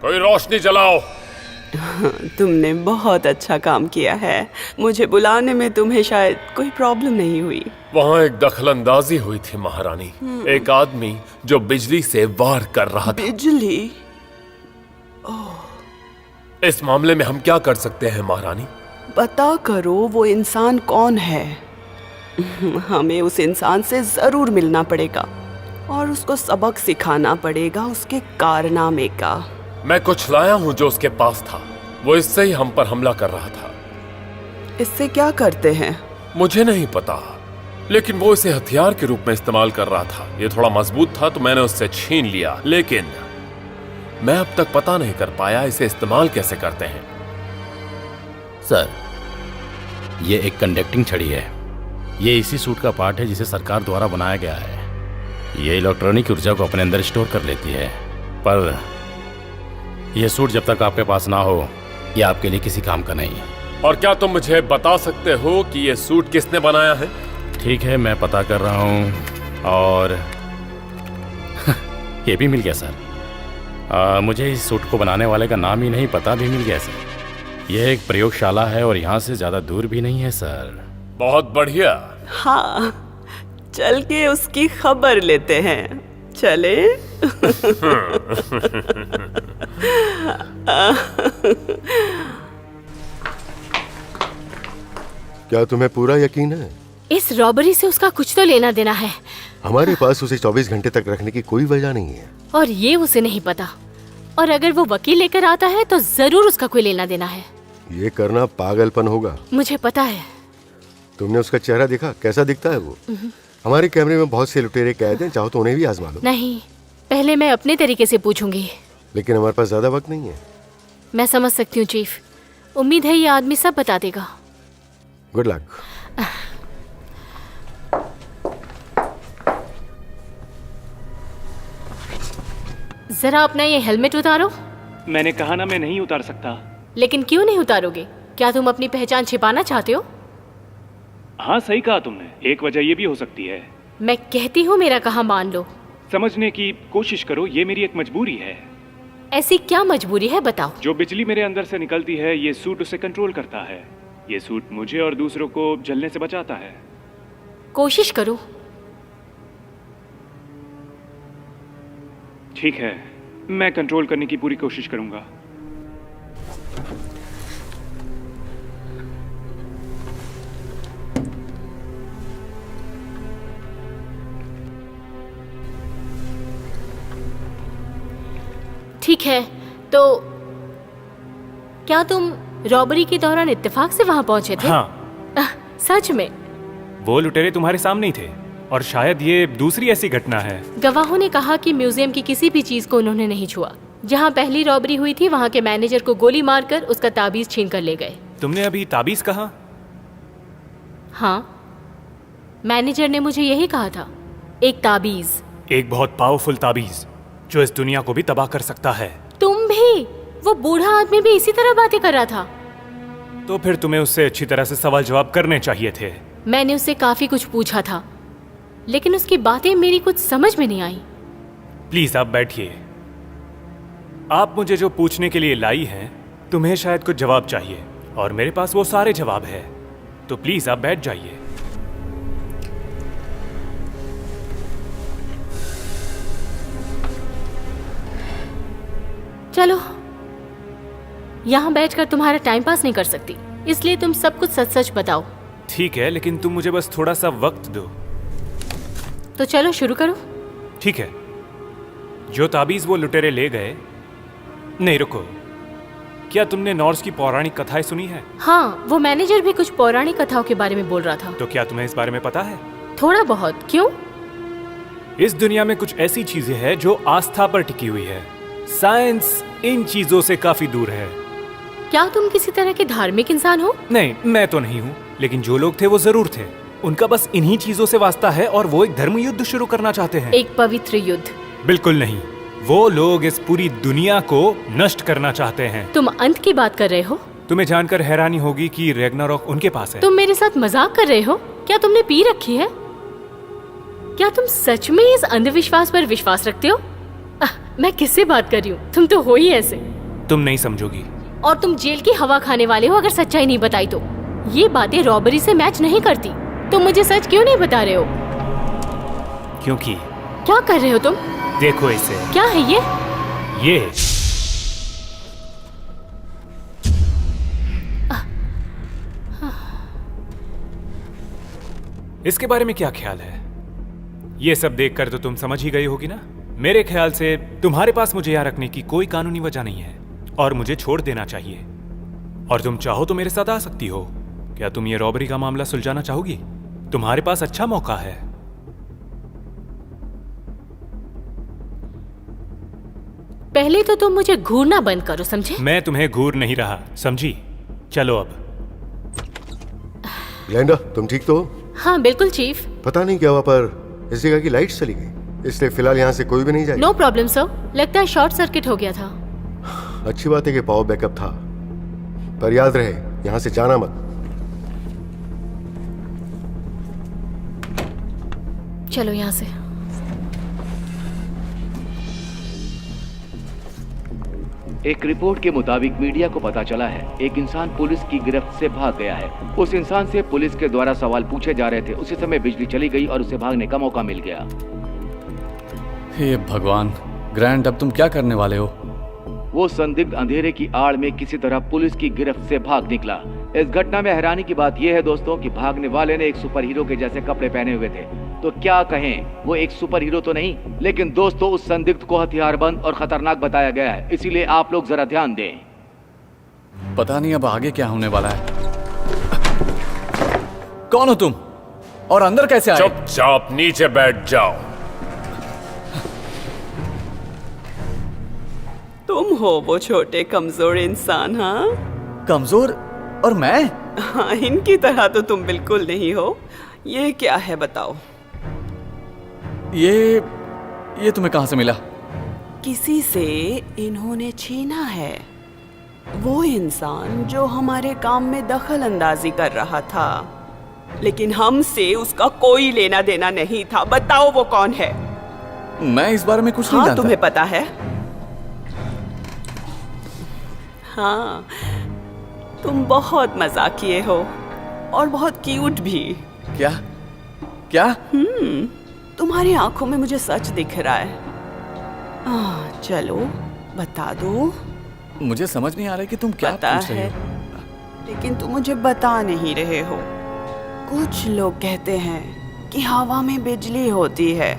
कोई रोशनी जलाओ। तुमने बहुत अच्छा काम किया है। मुझे बुलाने में तुम्हें शायद कोई प्रॉब्लम नहीं हुई। वहाँ एक दखलंदाजी हुई थी महारानी। एक आदमी जो बिजली से वार कर रहा था। बिजली? इस मामले में हम क्या कर सकते हैं महारानी? पता करो वो इंसान कौन है। हमें उस इंसान से जरूर मिलना पड़ेगा और उसको सबक सिखाना पड़ेगा उसके कारनामे का। मैं कुछ लाया हूँ जो उसके पास था। वो इससे ही हम पर हमला कर रहा था। इससे क्या करते हैं? मुझे नहीं पता, लेकिन वो इसे हथियार के रूप में इस्तेमाल कर रहा था। ये थोड़ा मजबूत था तो मैंने उससे छीन लिया, लेकिन मैं अब तक पता नहीं कर पाया इसे इस्तेमाल कैसे करते हैं। सर, ये एक कंडक्टिंग छड़ी है। ये इसी सूट का पार्ट है जिसे सरकार द्वारा बनाया गया है। ये इलेक्ट्रॉनिक ऊर्जा को अपने अंदर स्टोर कर लेती है, पर यह सूट जब तक आपके पास ना हो ये आपके लिए किसी काम का नहीं। और क्या तुम मुझे बता सकते हो कि ये सूट किसने बनाया है? ठीक है, मैं पता कर रहा हूँ और ये भी मिल गया सर। मुझे इस सूट को बनाने वाले का नाम ही नहीं पता भी मिल गया सर। यह एक प्रयोगशाला है और यहाँ से ज़्यादा दूर भी नहीं है सर। बहुत बढ़िया। हाँ, चल के उसकी खबर लेते हैं। चले? क्या तुम्हें पूरा यकीन है? इस रॉबरी से उसका कुछ तो लेना देना है। हमारे पास उसे 24 घंटे तक रखने की कोई वजह नहीं है। और ये उसे नहीं पता। और अगर वो वकील लेकर आता है तो जरूर उसका कोई लेना देना है। ये करना पागलपन होगा। मुझे पता है। तुमने उसका चेहरा देखा? कैसा दिखता है वो? हमारे कैमरे में बहुत से लुटेरे कैद हैं, चाहो तो उन्हें भी आजमा लो। नहीं, पहले मैं अपने तरीके से पूछूंगी। लेकिन हमारे पास ज्यादा वक्त नहीं है। मैं समझ सकती हूँ चीफ। उम्मीद है ये आदमी सब बता देगा। Good luck. जरा अपना ये हेलमेट उतारो। मैंने कहा ना मैं नहीं उतार सकता। लेकिन क्यों नहीं उतारोगे? क्या तुम अपनी पहचान छिपाना चाहते हो? हाँ, सही कहा तुमने। एक वजह ये भी हो सकती है। मैं कहती हूँ मेरा कहा मान लो। समझने की कोशिश करो, ये मेरी एक मजबूरी है। ऐसी क्या मजबूरी है बताओ? जो बिजली मेरे अंदर से निकलती है ये सूट उसे कंट्रोल करता है। ये सूट मुझे और दूसरों को जलने से बचाता है। कोशिश करो। ठीक है, मैं कंट्रोल करने की पूरी कोशिश करूंगा। ठीक है, तो क्या तुम रॉबरी के दौरान इत्तेफाक से वहां पहुंचे थे? हाँ, सच में? वो लुटेरे तुम्हारे सामने ही थे और शायद ये दूसरी ऐसी घटना है। गवाहों ने कहा कि म्यूजियम की किसी भी चीज को उन्होंने नहीं छुआ। जहां पहली रॉबरी हुई थी वहां के मैनेजर को गोली मारकर उसका ताबीज छीन कर ले गए। तुमने अभी ताबीज कहा? हाँ, मैनेजर ने मुझे यही कहा था। एक ताबीज, एक बहुत पावरफुल ताबीज जो इस दुनिया को भी तबाह कर सकता है। तुम भी? वो बूढ़ा आदमी भी इसी तरह बातें कर रहा था। तो फिर तुम्हें उससे अच्छी तरह से सवाल जवाब करने चाहिए थे। मैंने उससे काफी कुछ पूछा था, लेकिन उसकी बातें मेरी कुछ समझ में नहीं आई। प्लीज आप बैठिए। आप मुझे जो पूछने के लिए लाई हैं, तुम्हें शायद कुछ जवाब चाहिए और मेरे पास वो सारे जवाब है। तो प्लीज आप बैठ जाइए। चलो, यहाँ बैठकर तुम्हारा टाइम पास नहीं कर सकती, इसलिए तुम सब कुछ सच सच बताओ। ठीक है, लेकिन तुम मुझे बस थोड़ा सा वक्त दो। तो चलो शुरू करो। ठीक है। जो ताबीज वो लुटेरे ले गए, नहीं रुको, क्या तुमने नॉर्स की पौराणिक कथाएं सुनी है? हाँ, वो मैनेजर भी कुछ पौराणिक कथाओं के बारे में बोल रहा था। तो क्या तुम्हें इस बारे में पता है? थोड़ा बहुत। क्यों? इस दुनिया में कुछ ऐसी चीजें हैं जो आस्था पर टिकी हुई है। साइंस इन चीजों से काफी दूर है। क्या तुम किसी तरह के धार्मिक इंसान हो? नहीं, मैं तो नहीं हूँ, लेकिन जो लोग थे वो जरूर थे। उनका बस इन्हीं चीजों से वास्ता है और वो एक धर्म युद्ध शुरू करना चाहते हैं। एक पवित्र युद्ध? बिल्कुल नहीं, वो लोग इस पूरी दुनिया को नष्ट करना चाहते हैं। तुम अंत की बात कर रहे हो? तुम्हें जानकर हैरानी होगी कि रैग्नारॉक उनके पास है। तुम मेरे साथ मजाक कर रहे हो? क्या तुमने पी रखी है? क्या तुम सच में इस अंधविश्वास पर विश्वास रखते हो? मैं किससे बात कर रही हूँ? तुम तो हो ही ऐसे। तुम नहीं समझोगी। और तुम जेल की हवा खाने वाले हो अगर सच्चाई नहीं बताई तो। ये बातें रॉबरी से मैच नहीं करती। तुम मुझे सच क्यों नहीं बता रहे हो? क्योंकि क्या कर रहे हो तुम? देखो इसे। क्या है ये? ये इसके बारे में क्या ख्याल है? ये सब देखकर तो तुम समझ ही गई होगी ना। मेरे ख्याल से तुम्हारे पास मुझे यहाँ रखने की कोई कानूनी वजह नहीं है और मुझे छोड़ देना चाहिए। और तुम चाहो तो मेरे साथ आ सकती हो। क्या तुम ये रॉबरी का मामला सुलझाना चाहोगी? तुम्हारे पास अच्छा मौका है। पहले तो तुम मुझे घूरना बंद करो, समझे? मैं तुम्हें घूर नहीं रहा, समझी? चलो अब। ग्लेंडा, तुम ठीक तो हो? हाँ बिल्कुल चीफ। पता नहीं क्या हुआ पर इस जगह की लाइट्स चली गई, इसलिए फिलहाल यहाँ से कोई भी नहीं जाएगा। नो प्रॉब्लम सर, लगता है शॉर्ट सर्किट हो गया था। अच्छी बात है कि पावर बैकअप था, पर याद रहे यहाँ से जाना मत। चलो यहाँ से। एक रिपोर्ट के मुताबिक मीडिया को पता चला है एक इंसान पुलिस की गिरफ्त से भाग गया है। उस इंसान से पुलिस के द्वारा सवाल पूछे जा रहे थे। उसी समय बिजली चली गई और उसे भागने का मौका मिल गया। हे भगवान, ग्रैंड अब तुम क्या करने वाले हो? वो संदिग्ध अंधेरे की आड़ में किसी तरह पुलिस की गिरफ्त से भाग निकला। इस घटना में हैरानी की बात यह है दोस्तों कि भागने वाले ने एक सुपर हीरो के जैसे कपड़े पहने हुए थे। तो क्या कहें, वो एक सुपर हीरो तो नहीं, लेकिन दोस्तों उस संदिग्ध को हथियारबंद और खतरनाक बताया गया है। इसीलिए आप लोग जरा ध्यान दें। पता नहीं अब आगे क्या होने वाला है। कौन हो तुम और अंदर कैसे आए? चुपचाप नीचे बैठ जाओ। तुम हो वो छोटे कमजोर इंसान? हाँ, कमजोर? और मैं? हाँ, इनकी तरह तो तुम बिल्कुल नहीं हो। ये क्या है बताओ? ये तुम्हें कहां से मिला? किसी से इन्होंने छीना है। वो इंसान जो हमारे काम में दखल अंदाजी कर रहा था, लेकिन हमसे उसका कोई लेना देना नहीं था। बताओ वो कौन है? मैं इस बारे में कुछ नहीं जानता। तुम्हें पता है? हाँ, तुम बहुत मजाकिये हो और बहुत क्यूट भी। क्या? क्या? तुम्हारी आंखों में मुझे सच दिख रहा है। चलो बता दो। मुझे समझ नहीं आ रहा कि तुम क्या पता पूछ रहे है, हो। लेकिन तुम मुझे बता नहीं रहे हो। कुछ लोग कहते हैं कि हवा में बिजली होती है।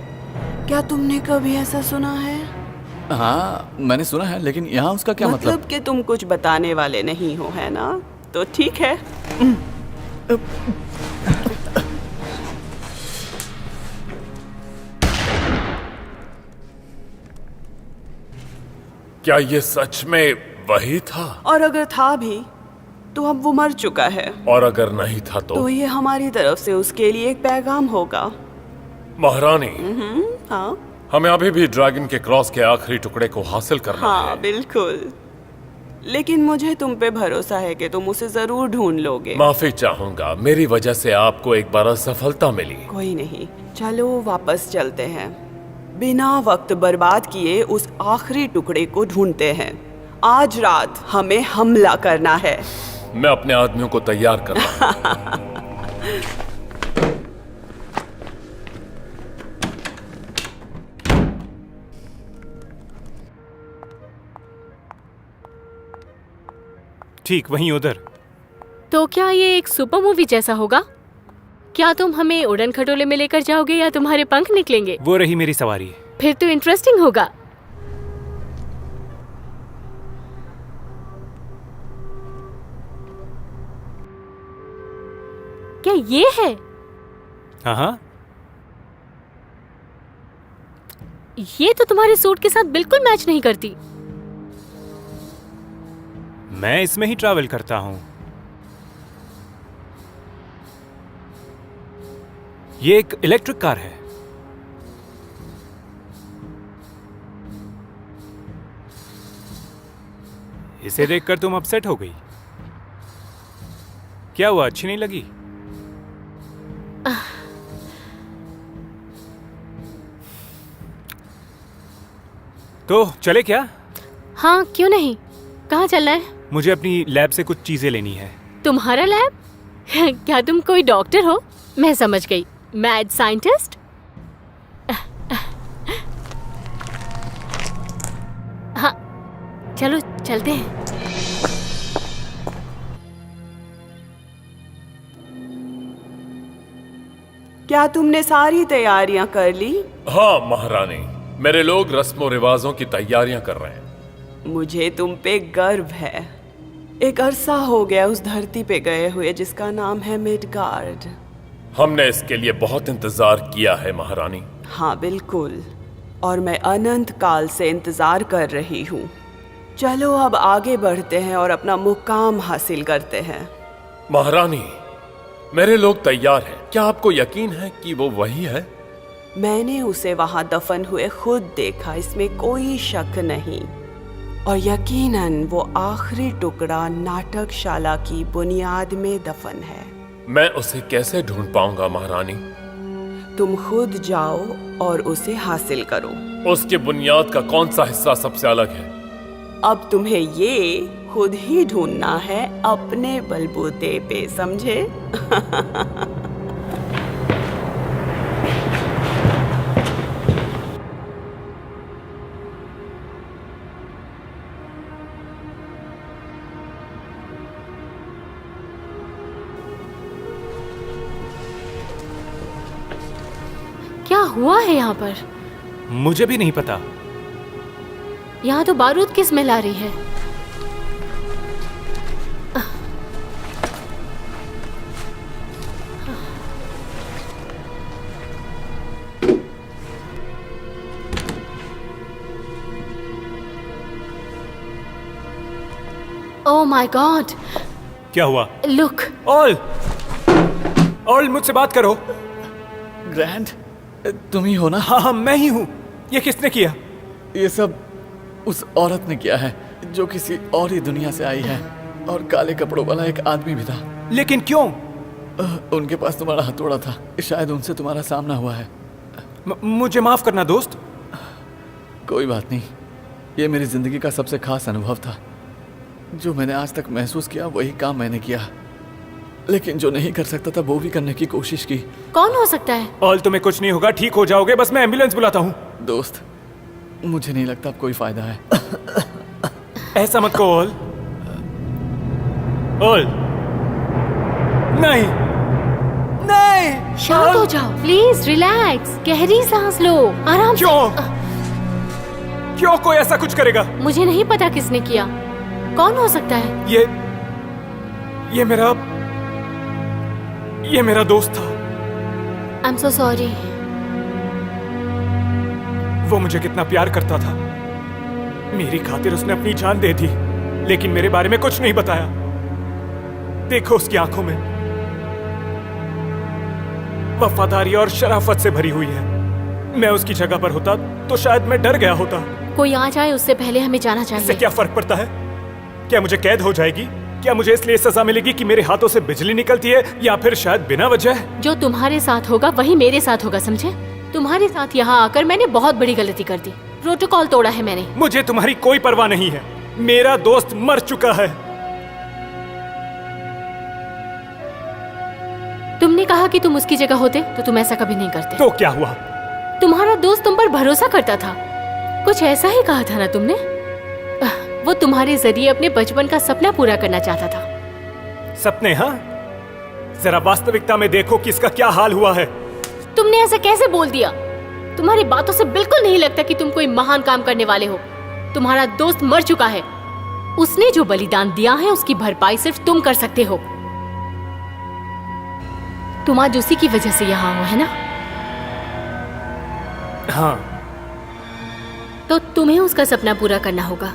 क्या तुमने कभी ऐसा सुना है? हाँ मैंने सुना है, लेकिन यहाँ उसका क्या मतलब? कि तुम कुछ बताने वाले नहीं हो, है ना? तो ठीक है। क्या ये सच में वही था? और अगर था भी तो अब वो मर चुका है। और अगर नहीं था तो ये हमारी तरफ से उसके लिए एक पैगाम होगा। महारानी, हाँ हमें अभी भी ड्रैगन के क्रॉस के आखिरी टुकड़े को हासिल करना हाँ है। बिल्कुल, लेकिन मुझे तुम पे भरोसा है कि तुम उसे जरूर ढूंढ लोगे। माफी चाहूंगा, मेरी वजह से आपको एक बार असफलता मिली। कोई नहीं, चलो वापस चलते हैं। बिना वक्त बर्बाद किए उस आखिरी टुकड़े को ढूंढते हैं। आज रात हमें हमला करना है। मैं अपने आदमियों को तैयार कर रहा हूं। ठीक वहीं उधर। तो क्या ये एक सुपर मूवी जैसा होगा? क्या तुम हमें उड़न खटोले में लेकर जाओगे या तुम्हारे पंख निकलेंगे? वो रही मेरी सवारी। फिर तो इंटरेस्टिंग होगा। क्या ये है? हाँ, ये तो तुम्हारे सूट के साथ बिल्कुल मैच नहीं करती। मैं इसमें ही ट्रैवल करता हूँ। ये एक इलेक्ट्रिक कार है। इसे देखकर तुम अपसेट हो गई। क्या हुआ, अच्छी नहीं लगी? तो चले क्या? हाँ क्यों नहीं, कहाँ चलना है? मुझे अपनी लैब से कुछ चीजें लेनी है। तुम्हारा लैब? क्या तुम कोई डॉक्टर हो? मैं समझ गई, मैड साइंटिस्ट। हाँ चलो चलते हैं। क्या तुमने सारी तैयारियां कर ली? हाँ महारानी, मेरे लोग रस्मों रिवाजों की तैयारियां कर रहे हैं। मुझे तुम पे गर्व है। एक अरसा हो गया उस धरती पे गए हुए जिसका नाम है मिडगार्ड। हमने इसके लिए बहुत इंतजार किया है महारानी। हाँ बिल्कुल, और मैं अनंत काल से इंतजार कर रही हूँ। चलो अब आगे बढ़ते हैं और अपना मुकाम हासिल करते हैं। महारानी, मेरे लोग तैयार हैं। क्या आपको यकीन है कि वो वही है? मैंने उसे वहां दफन हुए खुद देखा, इसमें कोई शक नहीं। और यकीनन वो आखिरी टुकड़ा नाटकशाला की बुनियाद में दफन है। मैं उसे कैसे ढूंढ पाऊंगा महारानी? तुम खुद जाओ और उसे हासिल करो। उसके बुनियाद का कौन सा हिस्सा सबसे अलग है? अब तुम्हें ये खुद ही ढूंढना है अपने बलबूते पे, समझे? क्या हुआ है यहाँ पर? मुझे भी नहीं पता। यहाँ तो बारूद की स्मेल आ रही है। Oh my God! क्या हुआ? लुक! ऑल मुझसे बात करो। ग्रैंड, तुम ही हो ना? हाँ मैं ही हूँ। ये किसने किया? ये सब उस औरत ने किया है जो किसी और ही दुनिया से आई है, और काले कपड़ों वाला एक आदमी भी था। लेकिन क्यों? उनके पास तुम्हारा हथौड़ा था, शायद उनसे तुम्हारा सामना हुआ है। मुझे माफ करना दोस्त। कोई बात नहीं, ये मेरी जिंदगी का सबसे खास अनुभव था। जो मैंने आज तक महसूस किया वही काम मैंने किया, लेकिन जो नहीं कर सकता था वो भी करने की कोशिश की। कौन हो सकता है? ऑल तुम्हें कुछ नहीं होगा, ठीक हो जाओगे, बस मैं एम्बुलेंस बुलाता हूँ। दोस्त, मुझे नहीं लगता अब कोई फायदा है। ऐसा मत कहो ऑल। ऑल नहीं नहीं, शांत हो जाओ प्लीज, रिलैक्स, गहरी सांस लो, आराम से। क्यों? क्यों कोई ऐसा कुछ करेगा? मुझे नहीं पता किसने किया। कौन हो सकता है? ये मेरा दोस्त था। I am so sorry. वो मुझे कितना प्यार करता था। मेरी खातिर उसने अपनी जान दे दी, लेकिन मेरे बारे में कुछ नहीं बताया। देखो उसकी आंखों में वफादारी और शराफत से भरी हुई है। मैं उसकी जगह पर होता तो शायद मैं डर गया होता। कोई आ जाए उससे पहले हमें जाना इससे चाहिए। क्या फर्क पड़ता है? क्या मुझे कैद हो जाएगी? क्या मुझे इसलिए सजा मिलेगी कि मेरे हाथों से बिजली निकलती है, या फिर शायद बिना वजह? जो तुम्हारे साथ होगा वही मेरे साथ होगा, समझे? तुम्हारे साथ यहाँ आकर मैंने बहुत बड़ी गलती कर दी। प्रोटोकॉल तोड़ा है मैंने। मुझे तुम्हारी कोई परवाह नहीं है। मेरा दोस्त मर चुका है। तुमने कहा कि तुम उसकी जगह होते तो तुम ऐसा कभी नहीं करते। तो क्या हुआ? तुम्हारा दोस्त तुम पर भरोसा करता था। कुछ ऐसा ही कहा था ना तुमने? वो तुम्हारे जरिए अपने बचपन का सपना पूरा करना चाहता था। सपने? हाँ, जरा वास्तविकता में देखो कि इसका क्या हाल हुआ है। तुमने ऐसा कैसे बोल दिया? तुम्हारी बातों से बिल्कुल नहीं लगता कि तुम कोई महान काम करने वाले हो। तुम्हारा दोस्त मर चुका है। उसने जो बलिदान दिया है उसकी भरपाई सिर्फ तुम कर सकते हो। तुम आज उसी की वजह से यहाँ हो, है ना? हाँ। तो तुम्हें उसका सपना पूरा करना होगा।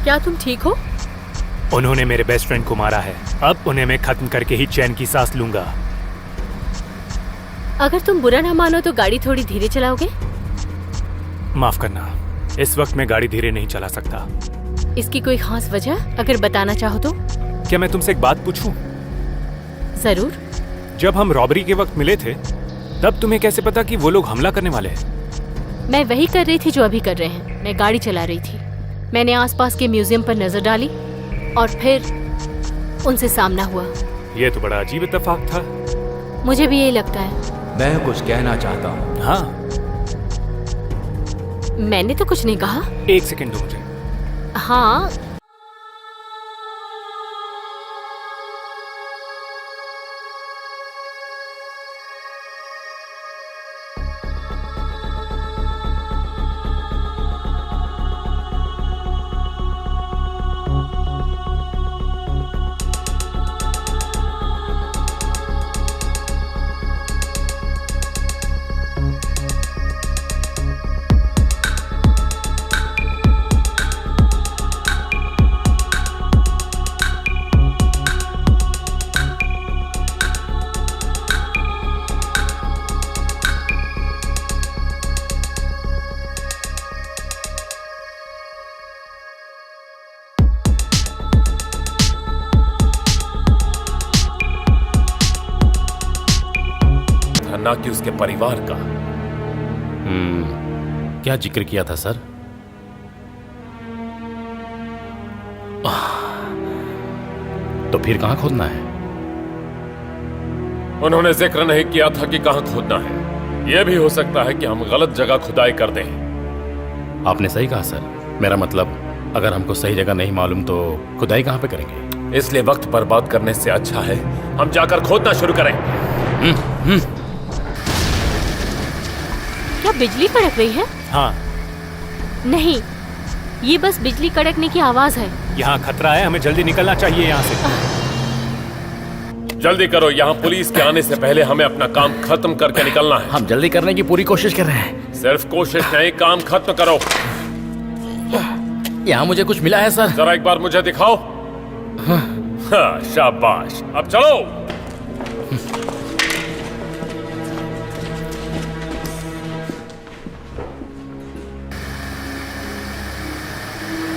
क्या तुम ठीक हो? उन्होंने मेरे बेस्ट फ्रेंड को मारा है। अब उन्हें मैं खत्म करके ही चैन की सांस लूंगा। अगर तुम बुरा ना मानो तो गाड़ी थोड़ी धीरे चलाओगे? माफ करना, इस वक्त मैं गाड़ी धीरे नहीं चला सकता। इसकी कोई खास वजह अगर बताना चाहो तो? क्या मैं तुमसे एक बात पूछूं? जरूर। जब हम रॉबरी के वक्त मिले थे तब तुम्हें कैसे पता कि वो लोग हमला करने वाले हैं? मैं वही कर रही थी जो अभी कर रहे हैं। मैं गाड़ी चला रही थी। मैंने आसपास के म्यूजियम पर नजर डाली और फिर उनसे सामना हुआ। ये तो बड़ा अजीब इत्तेफाक था। मुझे भी यही लगता है। मैं कुछ कहना चाहता हूँ। हाँ, मैंने तो कुछ नहीं कहा। एक सेकंड दो मुझे। हाँ, ना कि उसके परिवार का। क्या जिक्र किया था सर? तो फिर कहां खोदना है? उन्होंने जिक्र नहीं किया था कि कहां खोदना है। यह भी हो सकता है कि हम गलत जगह खुदाई कर दें। आपने सही कहा सर। मेरा मतलब, अगर हमको सही जगह नहीं मालूम तो खुदाई कहां पे करेंगे? इसलिए वक्त बर्बाद करने से अच्छा है हम जाकर खोदना शुरू करें। क्या बिजली कड़क रही है? हाँ। नहीं, ये बस बिजली कड़कने की आवाज है। यहाँ खतरा है, हमें जल्दी निकलना चाहिए यहाँ से। जल्दी करो, यहाँ पुलिस के आने से पहले हमें अपना काम खत्म करके निकलना है। हम जल्दी करने की पूरी कोशिश कर रहे हैं। सिर्फ कोशिश नहीं, काम खत्म करो। यहाँ मुझे कुछ मिला है सर। जरा एक बार मुझे दिखाओ। हाँ, शाबाश, अब चलो।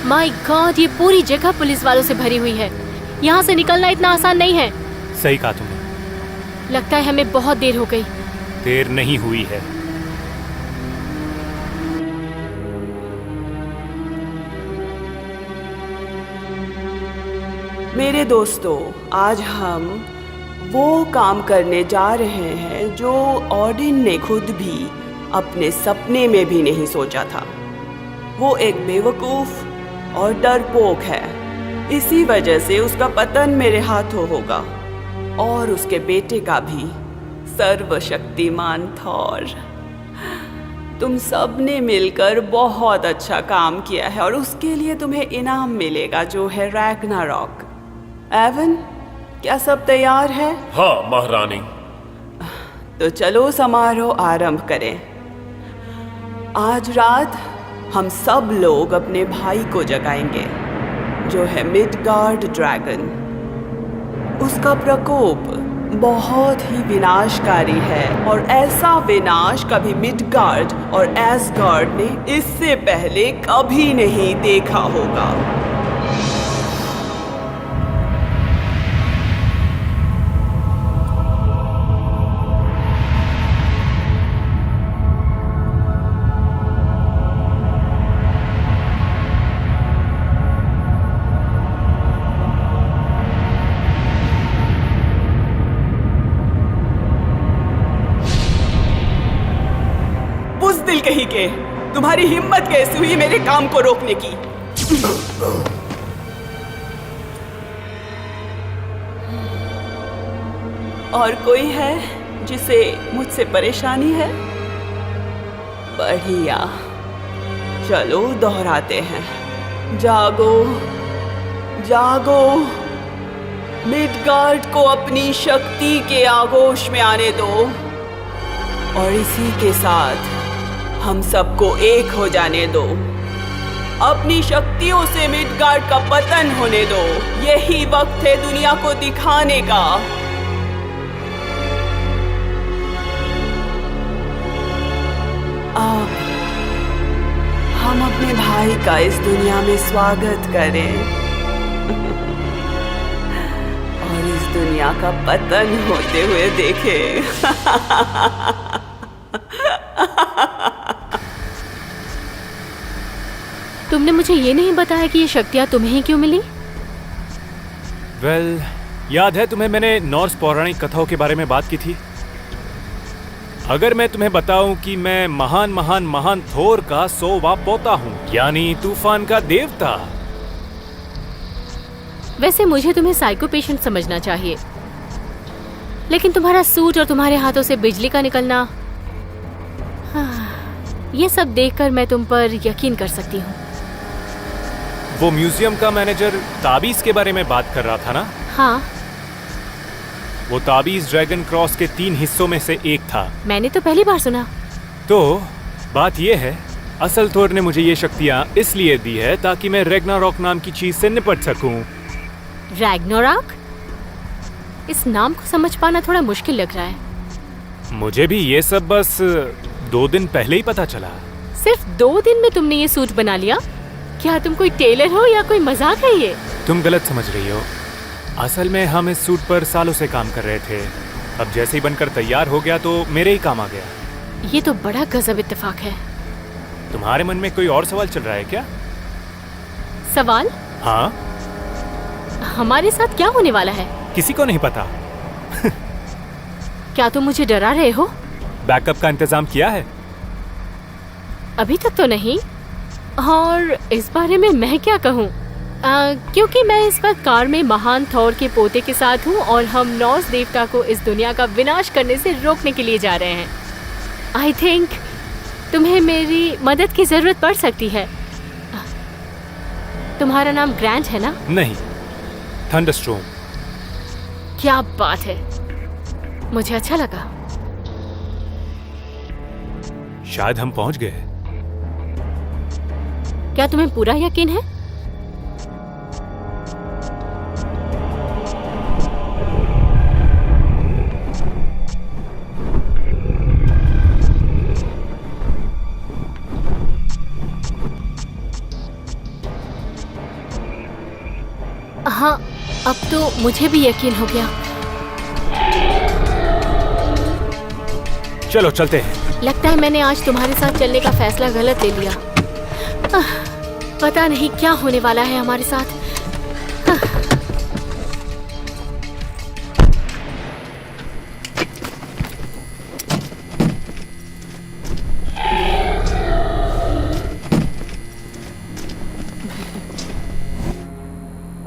माय गॉड, ये पूरी जगह पुलिस वालों से भरी हुई है। यहाँ से निकलना इतना आसान नहीं है। सही कहा तुमने। लगता है हमें बहुत देर हो गई। देर नहीं हुई है। मेरे दोस्तों, आज हम वो काम करने जा रहे हैं जो ऑडिन ने खुद भी अपने सपने में भी नहीं सोचा था। वो एक बेवकूफ और डरपोक है। इसी वजह से उसका पतन मेरे हाथों होगा और उसके बेटे का भी, सर्वशक्तिमान थॉर। तुम सब ने मिलकर बहुत अच्छा काम किया है और उसके लिए तुम्हें इनाम मिलेगा जो है रैग्नारॉक। एवन, क्या सब तैयार है? हाँ महारानी। तो चलो समारोह आरंभ करें। आज रात हम सब लोग अपने भाई को जगाएंगे जो है मिडगार्ड ड्रैगन। उसका प्रकोप बहुत ही विनाशकारी है और ऐसा विनाश कभी मिडगार्ड और एसगार्ड ने इससे पहले कभी नहीं देखा होगा। बुज़दिल कहीं के, तुम्हारी हिम्मत कैसे हुई मेरे काम को रोकने की? और कोई है जिसे मुझसे परेशानी है? बढ़िया, चलो दोहराते हैं। जागो जागो, मिडगार्ड को अपनी शक्ति के आगोश में आने दो और इसी के साथ हम सबको एक हो जाने दो। अपनी शक्तियों से मिडगार्ड का पतन होने दो। यही वक्त है दुनिया को दिखाने का। अब हम अपने भाई का इस दुनिया में स्वागत करें और इस दुनिया का पतन होते हुए देखें। तुमने मुझे ये नहीं बताया कि ये शक्तियाँ तुम्हें ही क्यों मिली? वेल, याद है तुम्हें मैंने नॉर्स पौराणिक कथाओं के बारे में बात की थी? अगर मैं तुम्हें बताऊं कि मैं महान महान महान थोर का 100वां पोता हूं, यानी तूफान का देवता। वैसे मुझे तुम्हें साइको पेशेंट समझना चाहिए, लेकिन तुम्हारा सूट और तुम्हारे हाथों से बिजली का निकलना, ये सब देखकर मैं तुम पर यकीन कर सकती हूँ। वो म्यूजियम का मैनेजर ताबीज के बारे में बात कर रहा था ना? हाँ। वो ताबीज ड्रैगन क्रॉस के 3 हिस्सों में से एक था। मैंने तो पहली बार सुना। तो बात ये है, असल थोर ने मुझे ये शक्तियाँ इसलिए दी है ताकि मैं रैग्नारॉक नाम की चीज से निपट सकूं। रैग्नारॉक? इस नाम को समझ पाना थोड़ा मुश्किल लग रहा है। मुझे भी ये सब बस 2 दिन पहले ही पता चला। सिर्फ 2 दिन में तुमने ये सूट बना लिया? क्या तुम कोई टेलर हो या कोई मजाक है ये? तुम गलत समझ रही हो। असल में हम इस सूट पर सालों से काम कर रहे थे। अब जैसे ही बनकर तैयार हो गया तो मेरे ही काम आ गया। ये तो बड़ा गजब इत्तेफाक है। तुम्हारे मन में कोई और सवाल चल रहा है क्या? सवाल? हाँ। हमारे साथ क्या होने वाला है? किसी को नहीं पता। क्या तुम मुझे डरा रहे हो? बैकअप का इंतजाम किया है? अभी तक तो नहीं। और इस बारे में मैं क्या कहूँ, क्योंकि मैं इस वक्त कार में महान थॉर के पोते के साथ हूँ और हम नॉर्स देवता को इस दुनिया का विनाश करने से रोकने के लिए जा रहे हैं। आई थिंक तुम्हें मेरी मदद की जरूरत पड़ सकती है। तुम्हारा नाम ग्रैंट है ना? नहीं, थंडरस्टॉर्म। क्या बात है, मुझे अच्छा लगा। शायद हम पहुंच गए। क्या तुम्हें पूरा यकीन है? तो मुझे भी यकीन हो गया। चलो चलते हैं। लगता है मैंने आज तुम्हारे साथ चलने का फैसला गलत ले लिया। पता नहीं क्या होने वाला है हमारे साथ।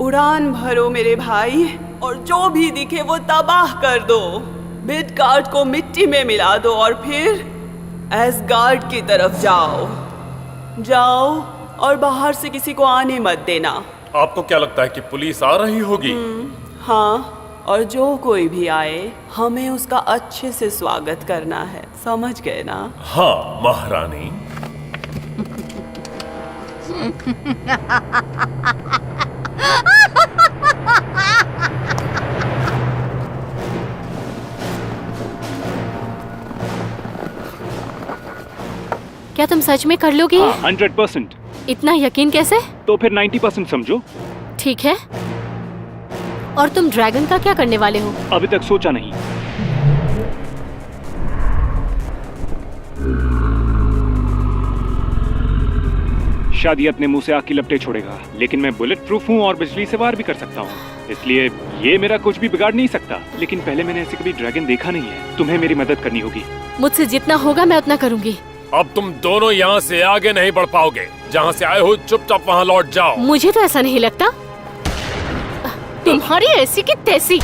उड़ान भरो मेरे भाई, और जो भी दिखे वो तबाह कर दो। मिडगार्ड को मिट्टी में मिला दो और फिर एसगार्ड की तरफ जाओ। जाओ और बाहर से किसी को आने मत देना। आपको क्या लगता है कि पुलिस आ रही होगी? हाँ, और जो कोई भी आए हमें उसका अच्छे से स्वागत करना है, समझ गए ना? हाँ महारानी। क्या तुम सच में कर लोगे? 100%। इतना यकीन कैसे? तो फिर 90% समझो। ठीक है। और तुम ड्रैगन का क्या करने वाले हो? अभी तक सोचा नहीं। शायद ये अपने मुंह से आग की लपटें छोड़ेगा, लेकिन मैं बुलेट प्रूफ हूँ और बिजली से वार भी कर सकता हूँ, इसलिए ये मेरा कुछ भी बिगाड़ नहीं सकता। लेकिन पहले मैंने ऐसे कभी ड्रैगन देखा नहीं है। तुम्हें मेरी मदद करनी होगी। मुझसे जितना होगा मैं उतना करूंगी। अब तुम दोनों यहाँ से आगे नहीं बढ़ पाओगे। जहाँ से आए हो चुपचाप वहाँ लौट जाओ। मुझे तो ऐसा नहीं लगता। तुम्हारी ऐसी की तैसी।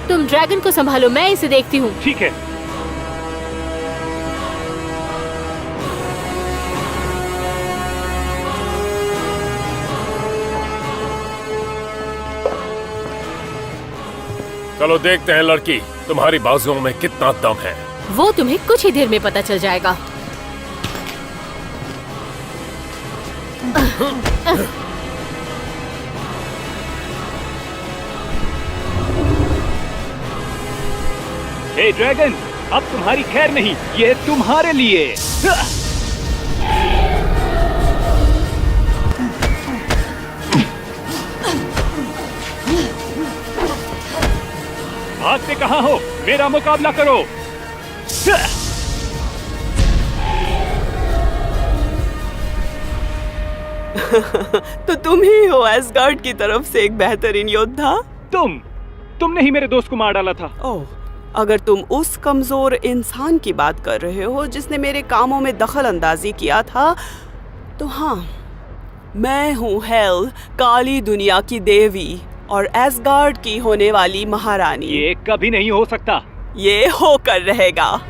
तुम ड्रैगन को संभालो, मैं इसे देखती हूँ। ठीक है। चलो देखते हैं लड़की, तुम्हारी बाजुओं में कितना दम है। वो तुम्हें कुछ ही देर में पता चल जाएगा। हे ड्रैगन, अब तुम्हारी खैर नहीं, ये तुम्हारे लिए। भागते कहाँ हो? मेरा मुकाबला करो। तो तुम ही हो एसगार्ड की तरफ से एक बेहतरीन योद्धा। तुमने ही मेरे दोस्त को मार डाला था। ओह, अगर तुम उस कमजोर इंसान की बात कर रहे हो जिसने मेरे कामों में दखल अंदाजी किया था, तो हाँ, मैं हूँ हेल, काली दुनिया की देवी और एसगार्ड की होने वाली महारानी। ये कभी नहीं हो सकता। ये होकर रहेगा।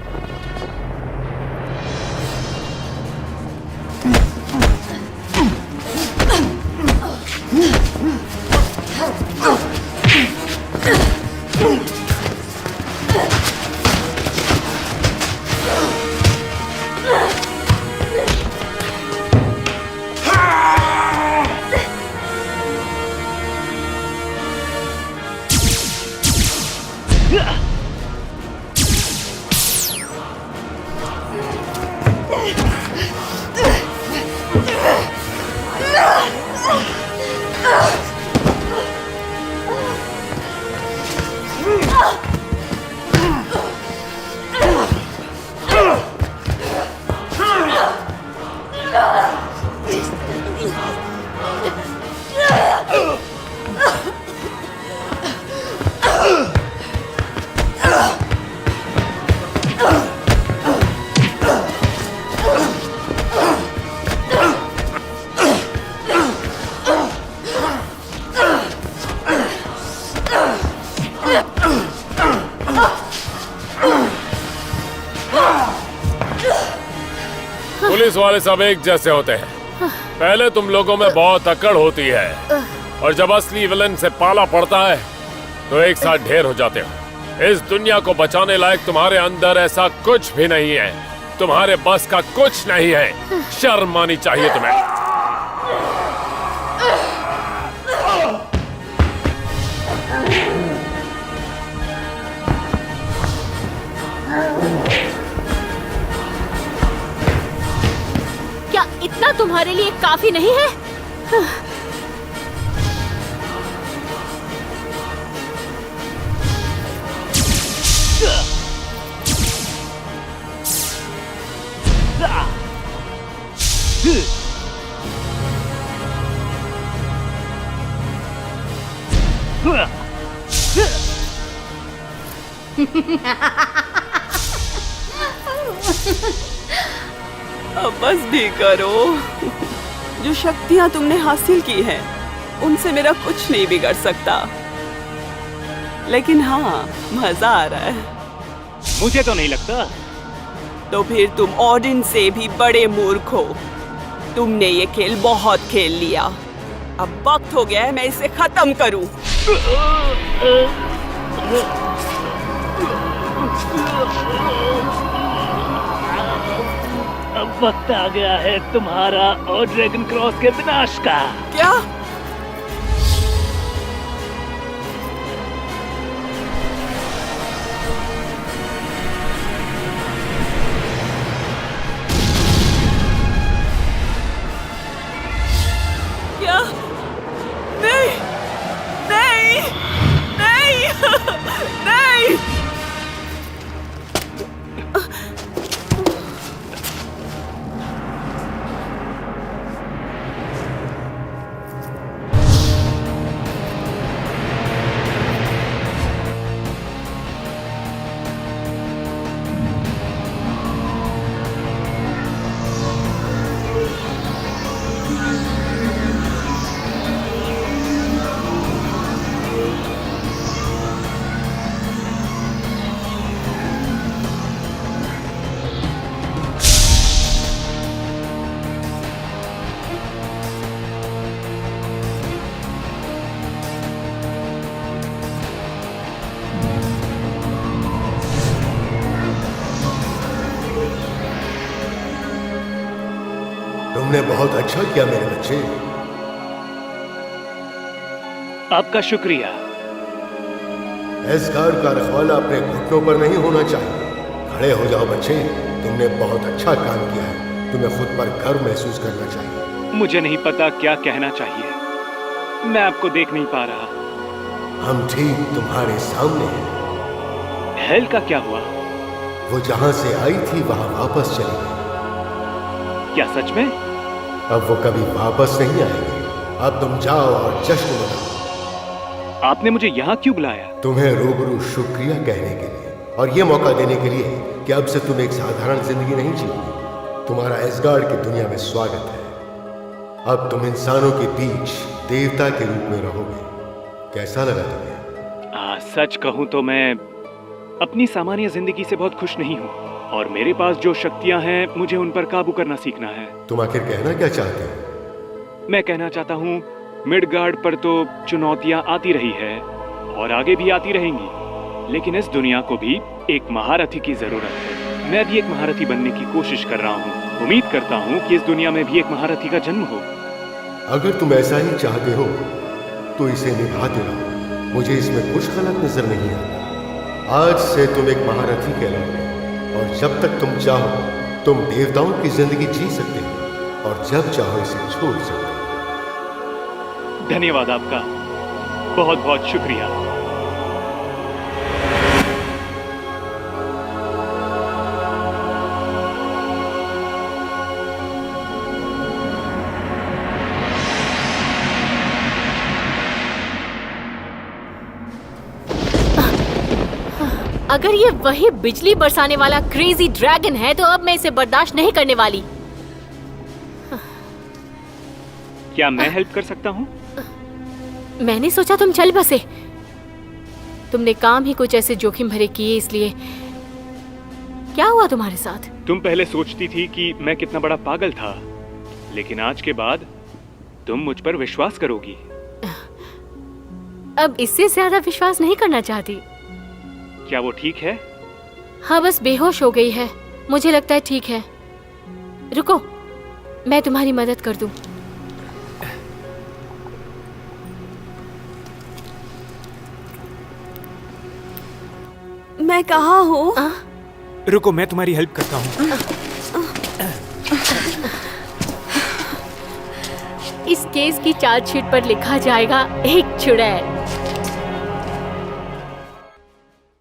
पुलिस वाले सब एक जैसे होते हैं। पहले तुम लोगों में बहुत अकड़ होती है और जब असली विलन से पाला पड़ता है तो एक साथ ढेर हो जाते हो। इस दुनिया को बचाने लायक तुम्हारे अंदर ऐसा कुछ भी नहीं है। तुम्हारे बस का कुछ नहीं है। शर्म आनी चाहिए तुम्हें। क्या इतना तुम्हारे लिए काफी नहीं है? अब बस भी करो। जो शक्तियां तुमने हासिल की हैं, उनसे मेरा कुछ नहीं बिगड़ सकता। लेकिन हाँ, मजा आ रहा है। मुझे तो नहीं लगता। तो फिर तुम ऑडिन से भी बड़े मूर्ख हो। तुमने ये खेल बहुत खेल लिया। अब वक्त हो गया है मैं इसे खत्म करूं। अब वक्त आ गया है तुम्हारा और ड्रैगन क्रॉस के विनाश का। क्या? क्या? नहीं, नहीं, नहीं, नहीं। तुमने बहुत अच्छा किया मेरे बच्चे। आपका शुक्रिया। एसगार्ड का रखवाला अपने घुटनों पर नहीं होना चाहिए। खड़े हो जाओ बच्चे, तुमने बहुत अच्छा काम किया है। तुम्हें खुद पर गर्व महसूस करना चाहिए। मुझे नहीं पता क्या कहना चाहिए। मैं आपको देख नहीं पा रहा। हम ठीक तुम्हारे सामने हैं। हेल का क्या हुआ? वो जहां से आई थी वहां वापस चली गई। क्या सच में? अब वो कभी वापस नहीं आएगी। अब तुम जाओ और जश्न मनाओ। आपने मुझे यहाँ क्यों बुलाया? तुम्हें रूबरू शुक्रिया कहने के लिए और ये मौका देने के लिए कि अब से तुम एक साधारण जिंदगी नहीं जीओगे। तुम्हारा एसगार्ड की दुनिया में स्वागत है। अब तुम इंसानों के बीच देवता के रूप में रहोगे। कैसा लगा तुम्हें? सच कहूँ तो मैं अपनी सामान्य जिंदगी से बहुत खुश नहीं हूँ और मेरे पास जो शक्तियाँ हैं मुझे उन पर काबू करना सीखना है। तुम आखिर कहना क्या चाहते हो? मैं कहना चाहता हूँ मिडगार्ड पर तो चुनौतियाँ आती रही है और आगे भी आती रहेंगी, लेकिन इस दुनिया को भी एक महारथी की जरूरत है। मैं भी एक महारथी बनने की कोशिश कर रहा हूँ। उम्मीद करता हूँ कि इस दुनिया में भी एक महारथी का जन्म हो। अगर तुम ऐसा ही चाहते हो तो इसे निभाते रहो। मुझे इसमें कुछ गलत नजर नहीं आता। आज से तुम एक महारथी कहलाओगे और जब तक तुम चाहो तुम देवताओं की जिंदगी जी सकते हो और जब चाहो इसे छोड़ सकते हो। धन्यवाद आपका, बहुत बहुत शुक्रिया। अगर ये वही बिजली बरसाने वाला क्रेजी ड्रैगन है तो अब मैं इसे बर्दाश्त नहीं करने वाली। क्या मैं हेल्प कर सकता हूँ? मैंने सोचा तुम चल बसे। तुमने काम ही कुछ ऐसे जोखिम भरे किए, इसलिए क्या हुआ तुम्हारे साथ? तुम पहले सोचती थी कि मैं कितना बड़ा पागल था, लेकिन आज के बाद तुम मुझ पर विश्वास करोगी। अब इससे ज्यादा विश्वास नहीं करना चाहती। क्या वो ठीक है? हाँ, बस बेहोश हो गई है। मुझे लगता है ठीक है। रुको, मैं तुम्हारी मदद कर दूं। मैं कहाँ हूँ? रुको, मैं तुम्हारी हेल्प करता हूँ। इस केस की चार्जशीट पर लिखा जाएगा एक चुड़ैल।